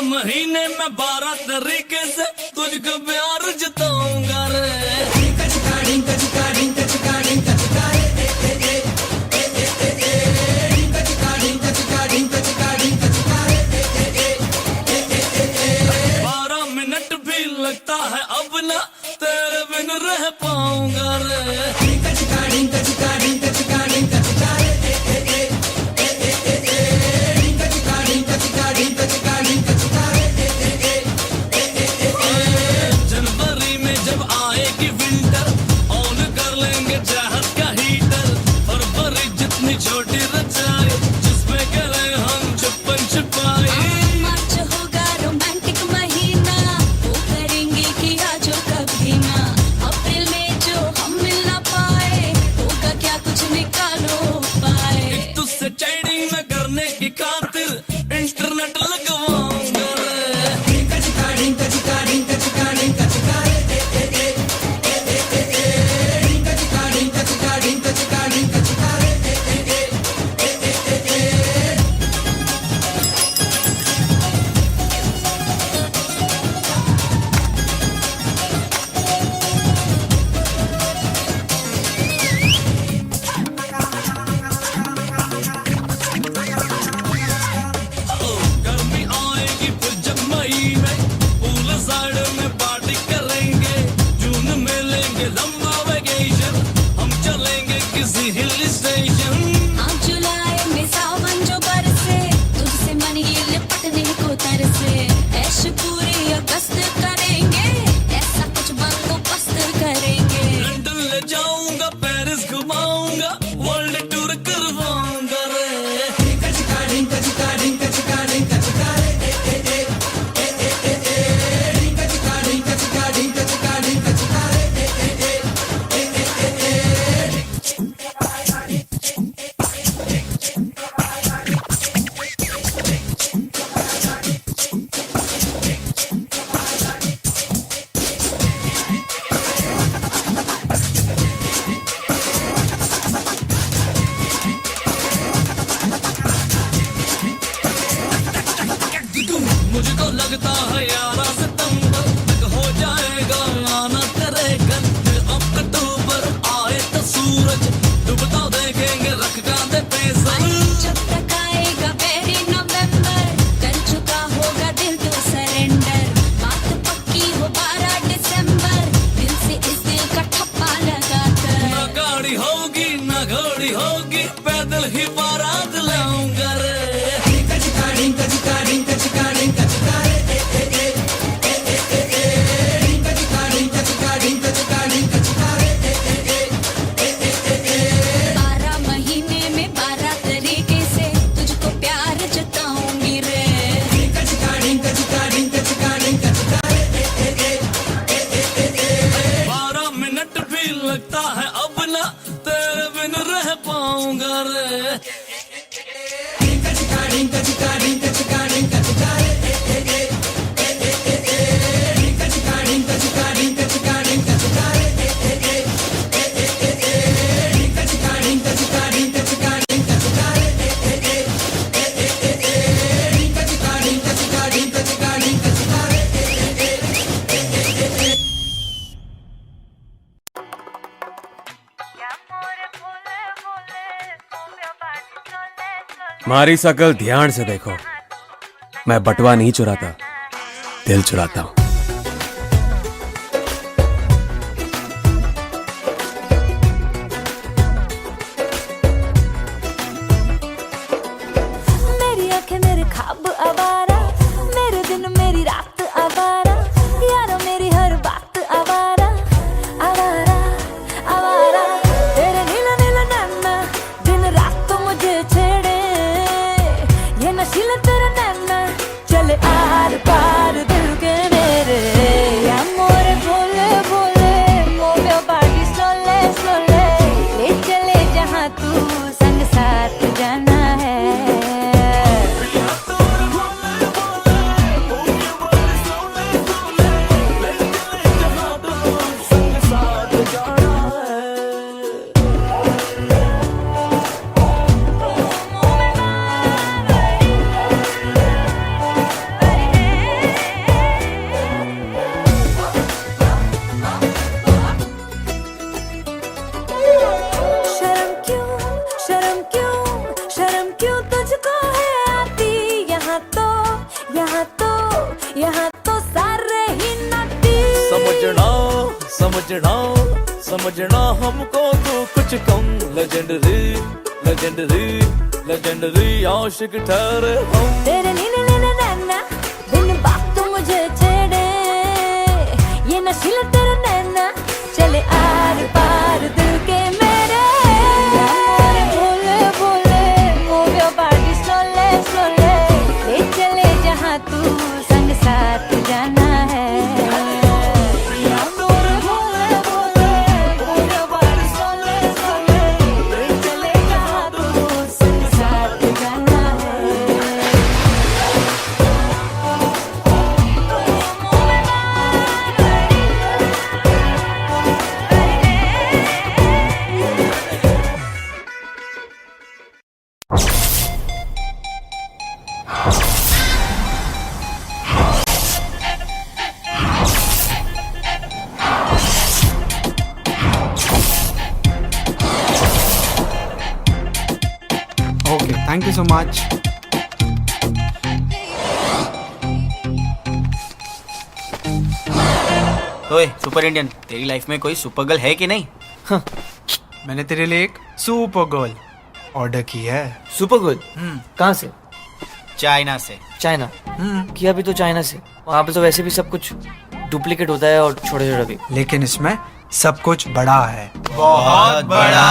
S6: महीने में 12 तरीके से तुझको प्यार जताऊंगा रे लगता है अब ना तेरे बिन रह पाऊंगा रे जनवरी में जब आएगी विंटर ऑन कर लेंगे चाहत का हीटर फरवरी जितनी छोटी रचाई जिसमें करें हम छुपन छुपाई
S5: मार्च होगा रोमांटिक महीना वो करेंगे किया जो कभी ना अप्रैल में जो हम मिल ना पाए होगा क्या कुछ निकालो पाए
S6: तुझसे चैटिंग न करने की खातिर इंटरनेट लगवाऊंगा रे गर्मी आएगी फिर जब मई में पूल साइड में पार्टी करेंगे जून में लेंगे लंबा वेकेशन हम चलेंगे किसी हिल स्टेशन
S5: हाँ जुलाई में सावन जो बरसे तुझसे मन ये लिपटने को तरसे ऐश पूरी अगस्त करेंगे ऐसा कुछ बंदोबस्त करेंगे
S6: लंदन ले जाऊंगा पेरिस घुमाऊंगा वर्ल्ड टूर करवाऊंगा रे मुझको लगता है 11 सितंबर तक हो जाएगा आना तेरे घर फिर अक्टूबर आए तो सूरज डूबता देखेंगे रख गांधे पैसा
S5: जब तक आएगा वेरी नवंबर कर चुका होगा दिल तो सरेंडर बात पक्की हो 12 दिसंबर दिल से इस दिल का ठप्पा लगा कर
S6: ना गाड़ी होगी ना घोड़ी होगी पैदल ही बारात लाऊंगा रे जाऊंगा रे।
S7: मारी शकल ध्यान से देखो, मैं बटवा नहीं चुराता, दिल चुराता हूँ।
S5: मेरी आंखें मेरे ख्वाब आवारा, मेरे दिन मेरी रात आवारा, यारा मेरी हर बात आवारा, आवारा आवारा। तेरे नीला नीला नैना दिन रात तो मुझे छेड़े, ये नशीला तेरा नैना चले आर पार दिल के मेरे। या मोरे Bhole Bhole move your body slowly slowly, ले चले जहाँ तू संग साथ जाना है। शर्म क्यों शर्म क्यों शर्म क्यों तुझको है आती, यहाँ तो यहाँ तो यहाँ तो सारे ही नाती।
S6: समझना समझना समझना हमको तो कुछ कम, लेजेंडरी लेजेंडरी लेजेंडरी आशिक ठहरे हम।
S5: तेरे नीले नीले नैना दिन बात तो मुझे छेड़े, ये नशीला तेरा नैना चले आर पार दिल के मेरे। Bhole Bhole move your body slowly slowly, ले चले जहाँ तू संग साथ जाना है। Bhole Bhole move your body slowly slowly, ले चले जहाँ तू संग साथ जाना है।
S11: Okay, thank you so much.
S12: ओए सुपर इंडियन, तेरी लाइफ में कोई सुपर गर्ल है कि नहीं?
S11: मैंने तेरे लिए एक सुपर गर्ल ऑर्डर की है।
S12: Super girl?
S11: कहाँ से?
S12: चाइना से।
S11: चाइना? किया भी तो चाइना से। वहाँ पे तो वैसे भी सब कुछ डुप्लीकेट होता है और छोटे छोटे भी, लेकिन इसमें सब कुछ बड़ा है,
S12: बहुत बड़ा।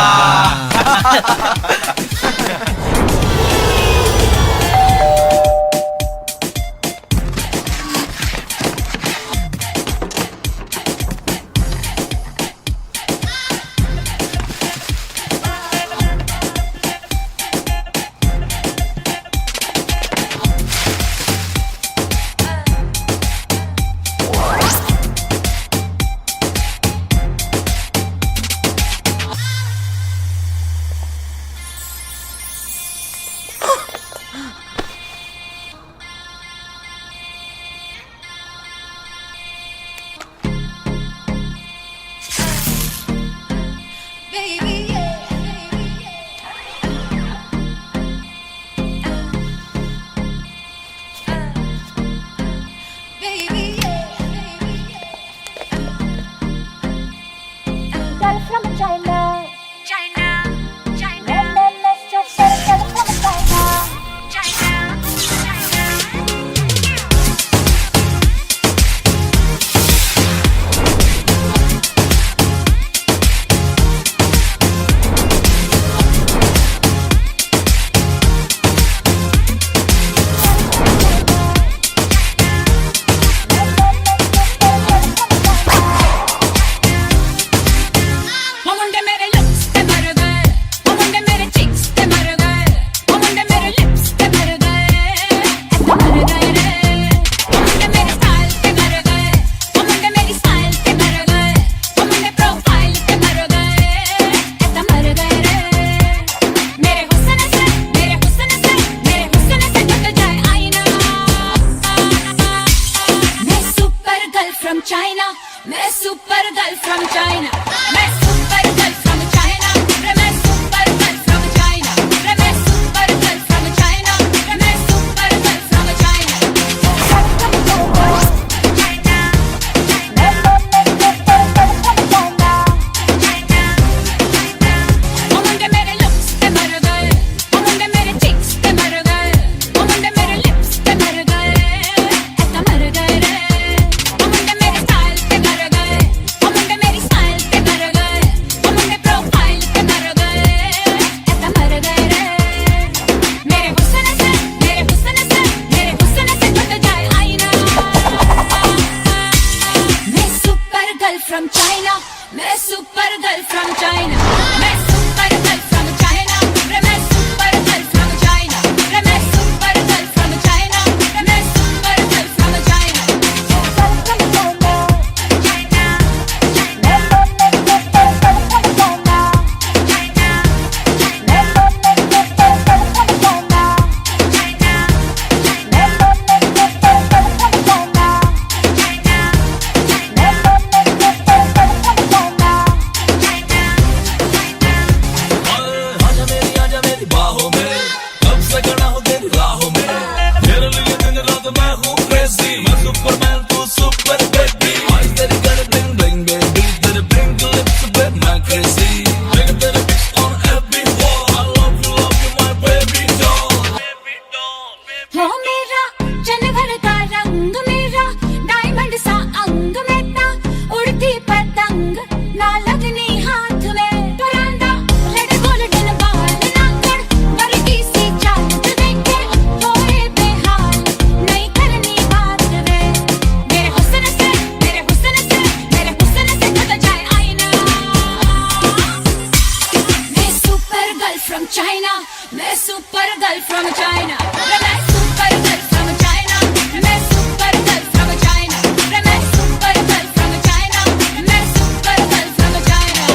S5: from China, मैं super girl from China, मैं super girl from China, मैं super girl from China, मैं super girl from China, मैं super girl from China.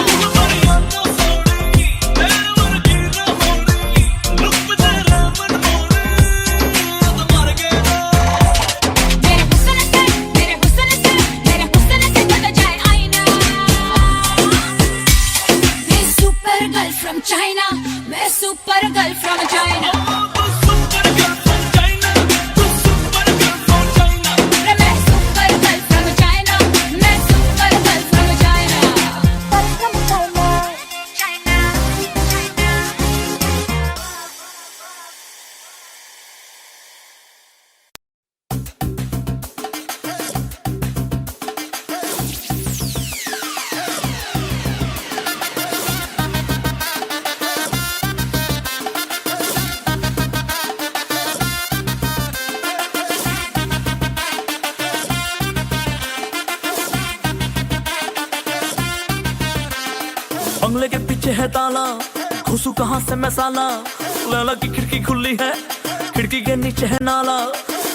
S5: मेरे हुस्न से बदल जाए आईना. मैं super girl from China, मैं super girl from China.
S6: बंगले के पीछे है ताला, घुसू कहाँ से मैं साला. लैला की खिड़की खुली है, खिड़की के नीचे है नाला.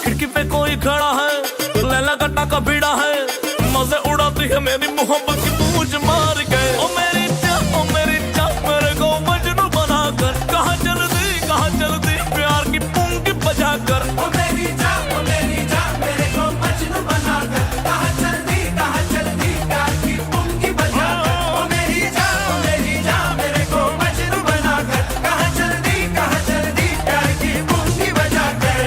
S6: खिड़की पे कोई खड़ा है, लैला का टाका भिड़ा है. मजे उड़ाती है मेरी मोहब्बत की पूंछ मार के. ओ मेरी चाह मेरे को मजनू बना कर. कहाँ चलती प्यार की पुंगी बजा कर. ओ मेरी चाह मेरे को मजनू बना कर. कहाँ चलती प्यार की पुंगी बजा कर. ओ मेरी चाह मेरे को मजनू बना कर. कहाँ चलती प्यार की पुंगी बजा कर.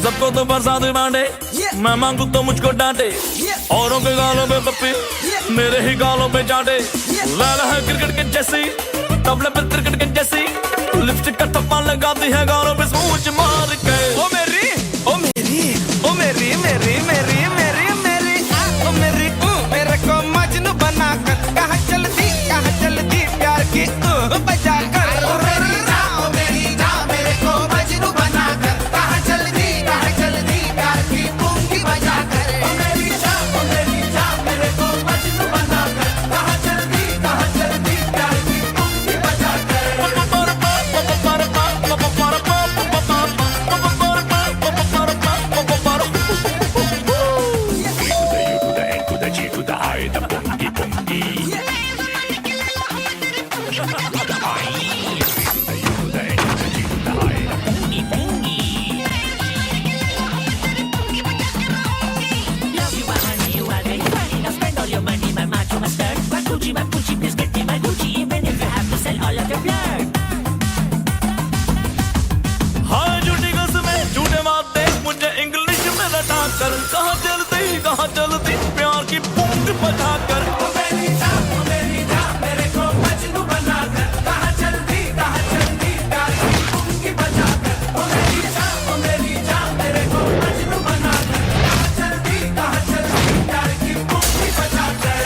S6: सबको तो बरसात बांटे, मैं मांगू तो मुझको डांटे. औरों के गालों पे पप्पी, मेरे ही गालों पे चाटे. लैला है क्रिकेट के जैसी, तबले पे क्रिकेट के जैसी. लिपस्टिक का टप्पा लगाती है गालों पे सूझ मार के. ओ मेरी ओ मेरी मेरे को मजनू बना कर. कहाँ चलती प्यार की बजा कर. मेरे को मजनू बना कर. कहाँ चलती प्यार की पुंगी बजा कर. मेरी चाह मेरे को मजनू बना कर. कहाँ चलती प्यार की पुंगी बजा कहाँ चलती प्यार की पूंछ बजा कर. मेरी चाह मेरे को मजनू बना कर. कहाँ चलती प्यार की पूंछ बजा कर. मेरी चाह मेरे को मजनू बना कर. कहाँ चलती प्यार की पूंछ बजा कर.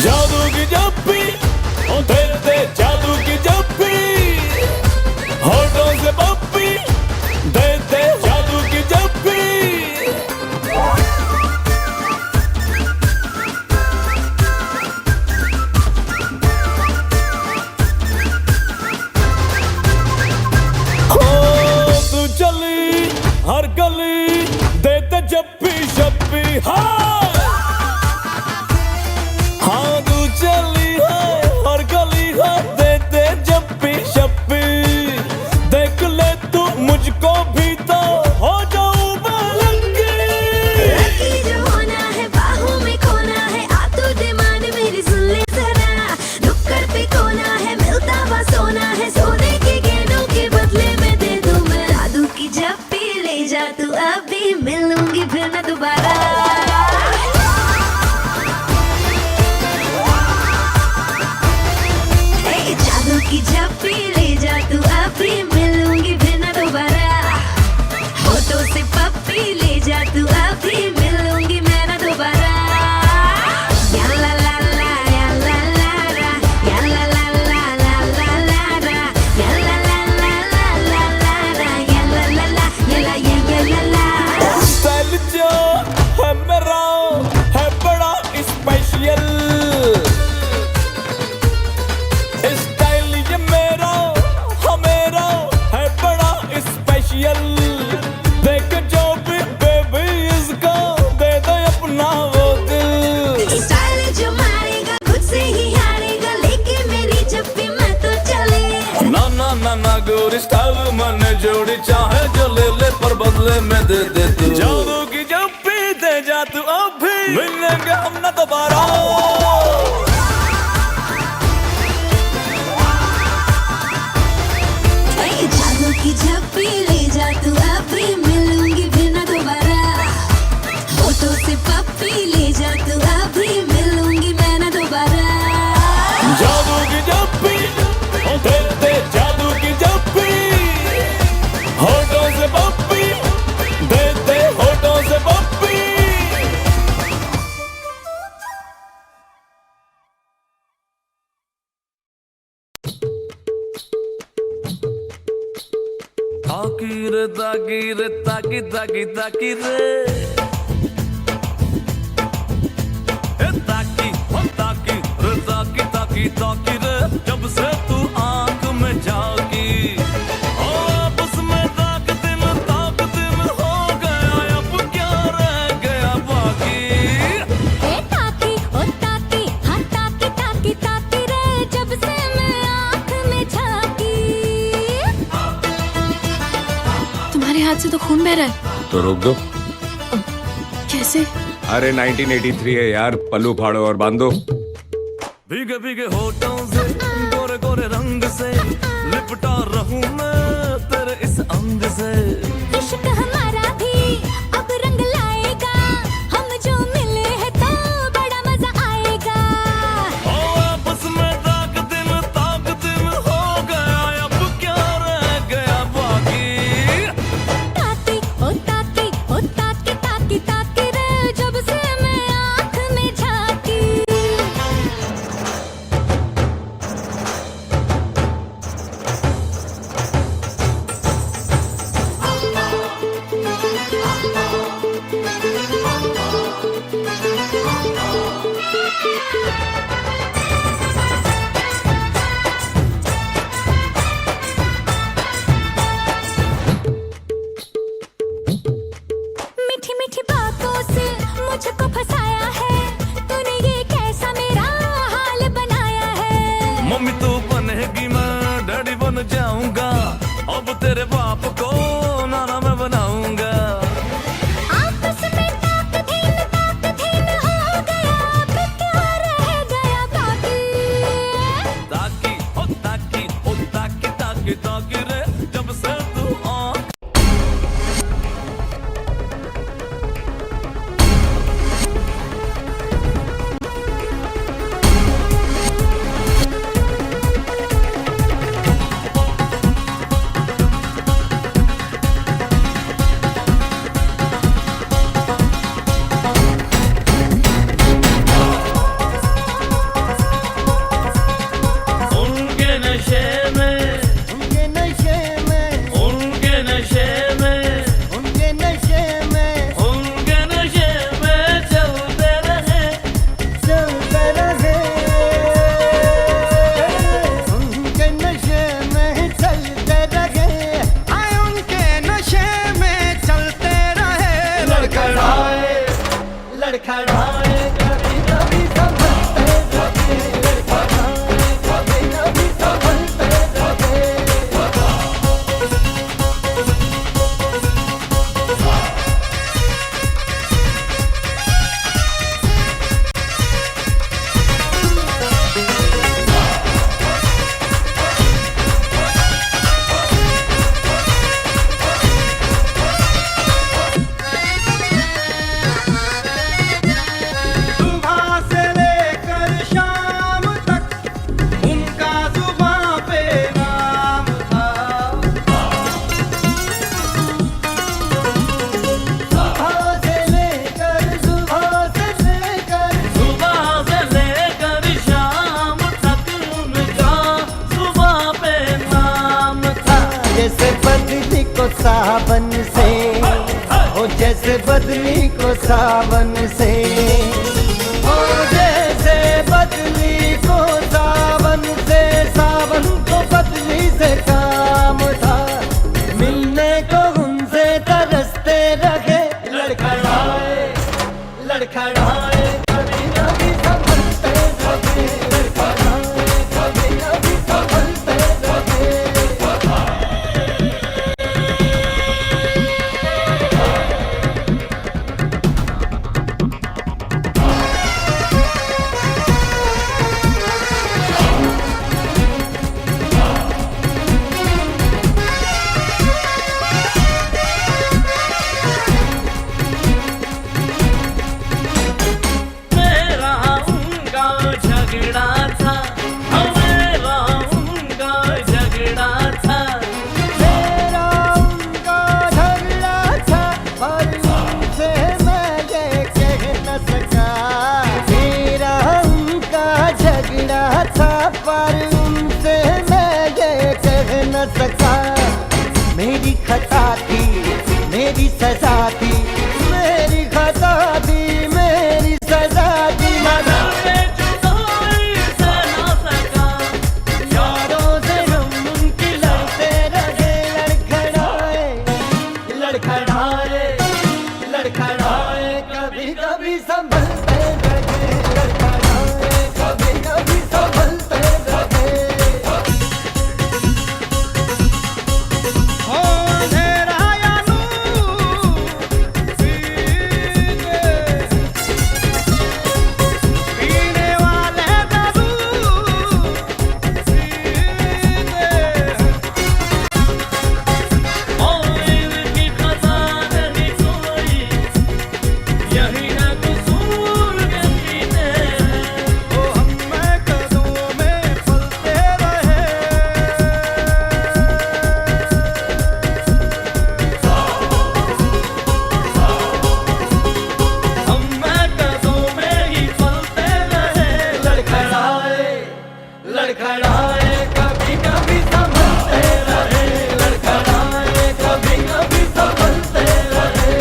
S6: जादू की जप्पी ओ तेरे जादू की जप्पी होठों से पप्पी दे दे जादू की जप्पी तू चली हर गली देते जप्पी शप्पी हाँ तू चली है हर गली है देते जप्पी शप्पी देख ले तू मुझको भी तो हो जाऊं मलंगी
S5: जो होना है बाहों में खोना है आ तू डिमांड मेरी सुन ले जरा नुक्कड़ पे कोना है मिलता हुआ सोना है सोने के गहनों के बदले में दे दूं मैं जादू की जप्पी ले जा तू अभी मिलूंगी फिर मैं दोबारा जादू की जप्पी ले जा तू अभी मिलूंगी फिर ना दोबारा होठों से पप्पी ले जा तू अभी मिलूंगी मैं ना दोबारा या ला ला ला या ला ला ला या ला ला ला ला ला ला ला या ला ला ला ला ला ला ला या ला ला ला या ला
S6: स्टाइल जो है मेरा है बड़ा स्पेशल स्टाइल ये मेरा हमेरा है बड़ा स्पेशल देख जो भी बेबी इसका दे दे अपना वो दिल
S5: स्टाइल जो मारेगा खुद से ही हारेगा लेके मेरी जप्पी मैं तो चले
S6: ना ना ना ना गोरी स्टाइल मैंने जोड़ी चाहे जो ले ले पर बदले में दे दे तू जादू की जप्पी दे जा तू अभी मिलेंगे हम ना दोबारा
S5: जादू की जप्पी ले जा तू अभी मिलूंगी फिर ना दोबारा होठों से पप्पी ले जा तू अभी मिलूंगी मैं ना दोबारा
S6: जादू की जप्पी ओ दे जादू की जप्पी होठों से पप्पी दे दे होठों से पप्पी ताकी रे ताकी ताकी ताकी रे ताकी हो ताकी रे ताकी ताकी ताकी रे जब से तू आंख में झांकी अब उसमें ताक दिन हो गया अब क्या रह गया बाकी
S5: ताकी ओ ताकी हाँ ताकी ताकी ताकी रे जब से मैं आँख में झांकी
S1: तुम्हारे हाथ से तो खून बह रहा है
S7: तो रोक दो
S1: कैसे
S7: अरे 1983 है यार पल्लू फाड़ो और बांधो
S6: भीगे भीगे होठों से गोरे गोरे रंग से लिपटा रहूं मैं तेरे इस अंग से
S5: इश्क हमारा भी अब रंग लाएगा हम जो मिले हैं तो बड़ा मजा आएगा
S6: आपस में ताक दिन हो गया अब क्या रह गया बाकी
S5: ताकी ओ ताकी ओ ताकी ताकी ताकी रे जब से मैं आँख में झांकी मीठी मीठी बातों से मुझको फंसाया है तूने ये कैसा मेरा हाल बनाया है
S6: मम्मी तू बनेगी मैं डैडी बन जाऊंगा अब तेरे बाप को नाना मैं बनाऊंगा
S5: आपस में ताक धीन हो गया अब क्या रह गया बाकी
S6: ताकी ओ ताकी ओ ताकी ताकी ताकी रे जब से तू आंख
S10: सावन से, ओ जैसे बदली को सावन से, ओ जैसे बदली को सावन से, सावन को बदली से काम था, मिलने को उनसे तरसते रहे, लड़खड़ाए लड़खड़ाए कभी कभी संभलते रहे, लड़खड़ाए कभी कभी संभलते रहे।
S6: मेरा उनका झगड़ा था, मेरा उनका झगड़ा था,
S10: मेरा उनका झगड़ा था, पर उनसे मैं ये कह न सका, मेरा उनका झगड़ा था, पर उनसे मैं ये कह न सका, मेरी खता थी मेरी सजा थी, मेरी खता थी मेरी सजा थी,
S6: जुदाई से ना सका,
S10: यारों से हम उनकी लड़ते रहे, लड़खड़ाए लड़खड़ाए लड़खड़ाए कभी कभी संभलते रहे, लड़खड़ाए कभी कभी संभलते रहे। ओ अंधेरा या नूर पीने वाले दारू
S6: और इनकी खता नहीं कोई, यही है कसूर के पीने,
S10: ओ हम मैं कदमों में पलते रहे,
S6: हम महकदों में ही पलते रहे,
S10: लड़खड़ाए लड़खड़ाए कभी कभी संभलते रहे, लड़खड़ाए कभी कभी संभलते रहे।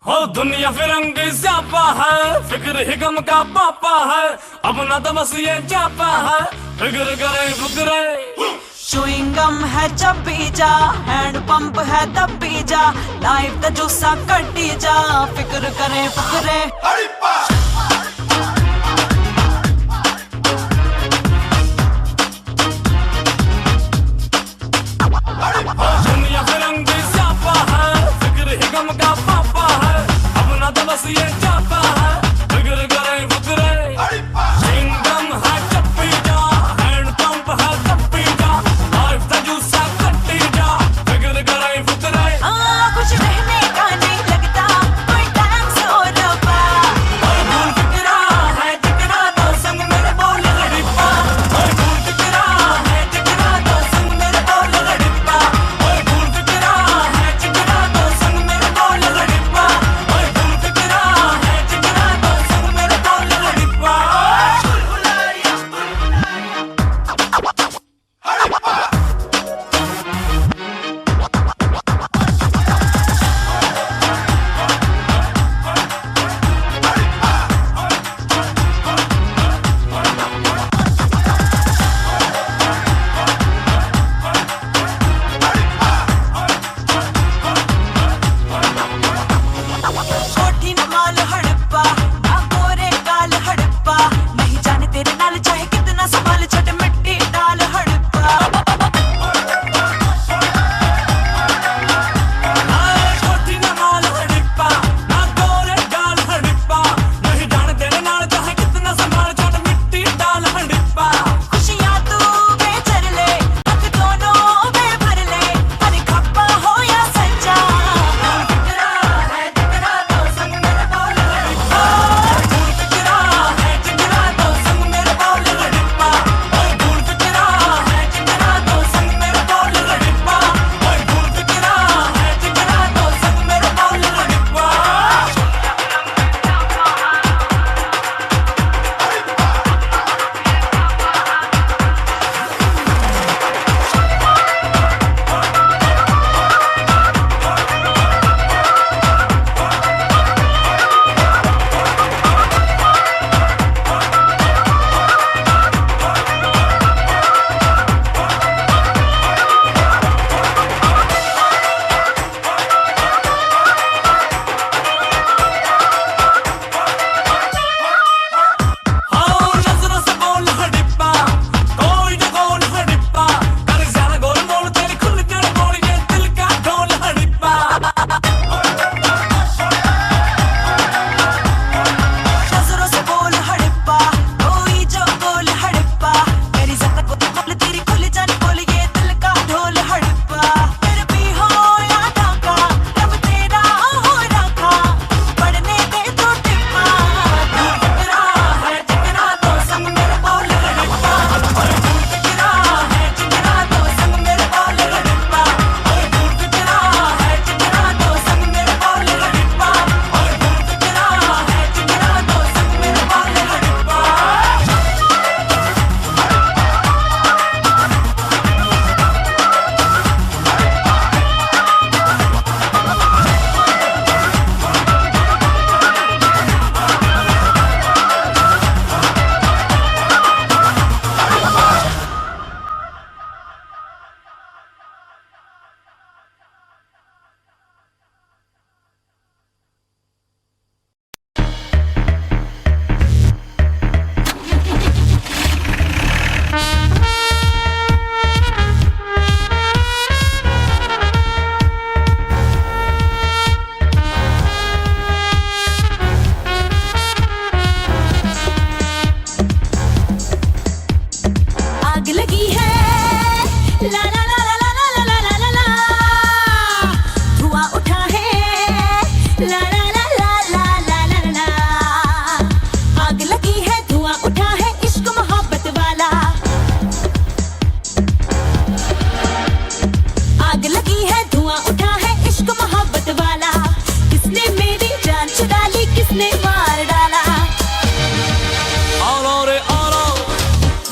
S6: हो दुनिया फिरंगी स्यापा है, फिक्र ही गम का पापा है, अपना तो बस ये चापा है, फिक्र करे फुकरे।
S5: चुइंगम है जब भी जा, हैंड पंप है तब भी जा, लाइफ का जूसा कटी जा, फिक्र करे फुकरे।
S6: दुनिया फिरंगी स्यापा है, फिक्र ही गम का पापा है, अपना तो बस ये चापा है, फिक्र करे फुकरे। चिंगम है जब भी जा, हैंड पंप है तब भी जा, लाइफ का जूसा कटी जा, फिक्र करे फुकरे।
S5: कुछ रहने का नहीं लगता, कोई टाइम से हो रहा।
S6: भूल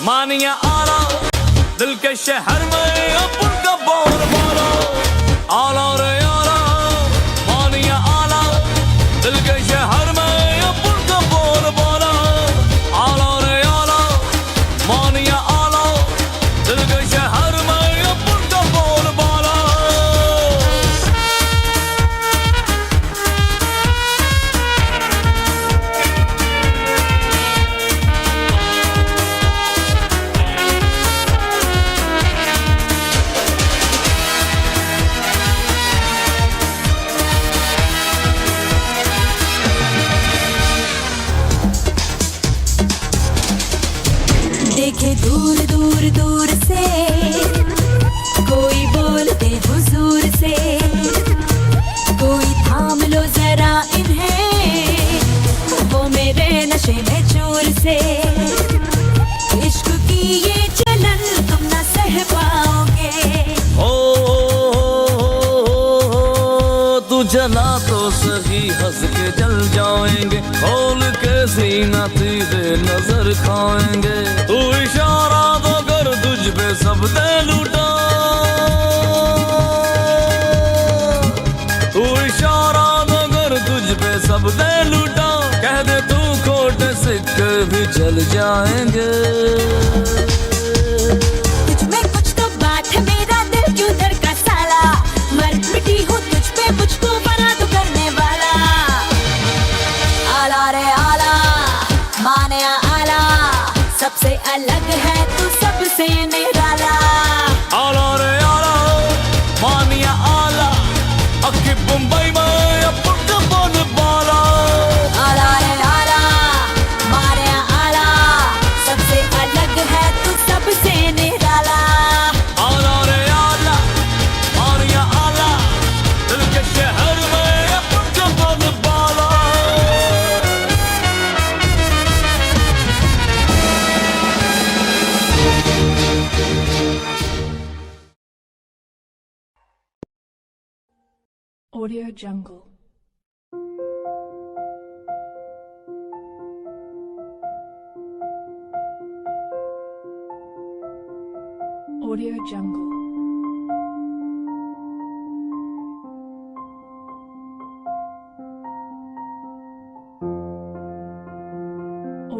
S6: मानिया आला दिल के शहर में अपन का बोल बोलो आला रे आला मानिया आला दिल के शहर में अपन का बोल बोलो आला रे आला मानिया आला दिल के शहर में अपन का बोल बोलो
S5: देखे दूर दूर दूर से कोई बोलते हुजूर से कोई थाम लो जरा इन्हें वो मेरे नशे में चूर से इश्क की ये चलन तुम न सह पाओगे
S6: तू जला तो सही हंस के जल जाएंगे खोल के सीना तेरे नजर खाएंगे तू इशारा तो कर तुझ पे सब दे लूटा तू इशारा तो कर तुझ पे सब दे लूटा कह दे तू खोटे सिक्के भी चल जाएंगे
S5: तुझ में कुछ तो बात है मेरा दिल क्यों धड़का साला मर मिटी हूँ तुझ पे मुझको बना तो करने वाला आला रे आला माने आला सबसे अलग है तू सबसे निराला
S6: आला रे आला मानिया आला अक्की मुंबई में अपन का बोल बाला
S5: आला रे आला माने आला सबसे अलग है तू सबसे निराला
S6: आला रे आला मानिया आला दिल के शहर में अपन का बोल बाला
S5: Audio Jungle. Audio Jungle.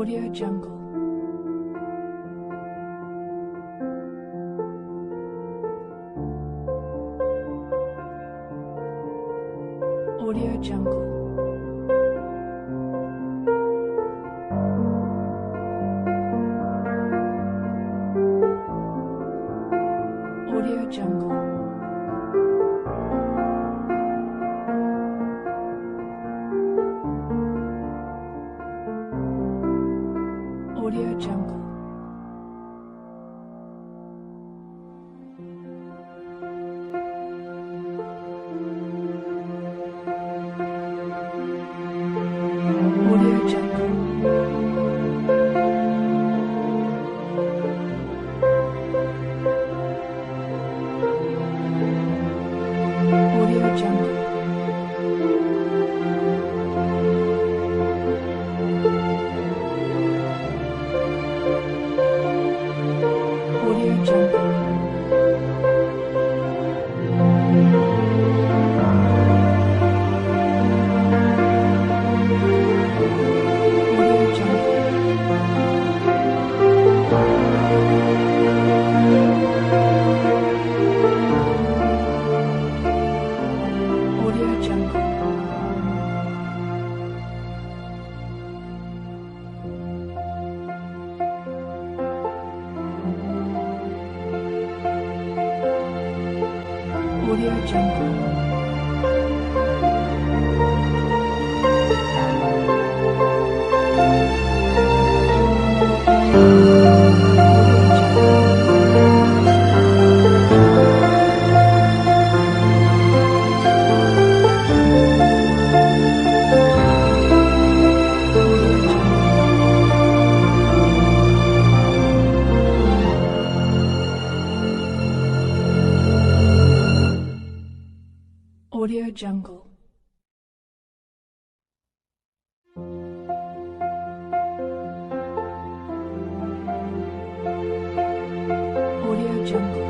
S5: Audio Jungle. Audio Jungle. Audio Jungle. Audio Jungle. Audio Jungle. Audio Jungle. Audio Jungle. Audio Jungle. Audio Jungle. Audio Jungle. Audio Jungle. jungle.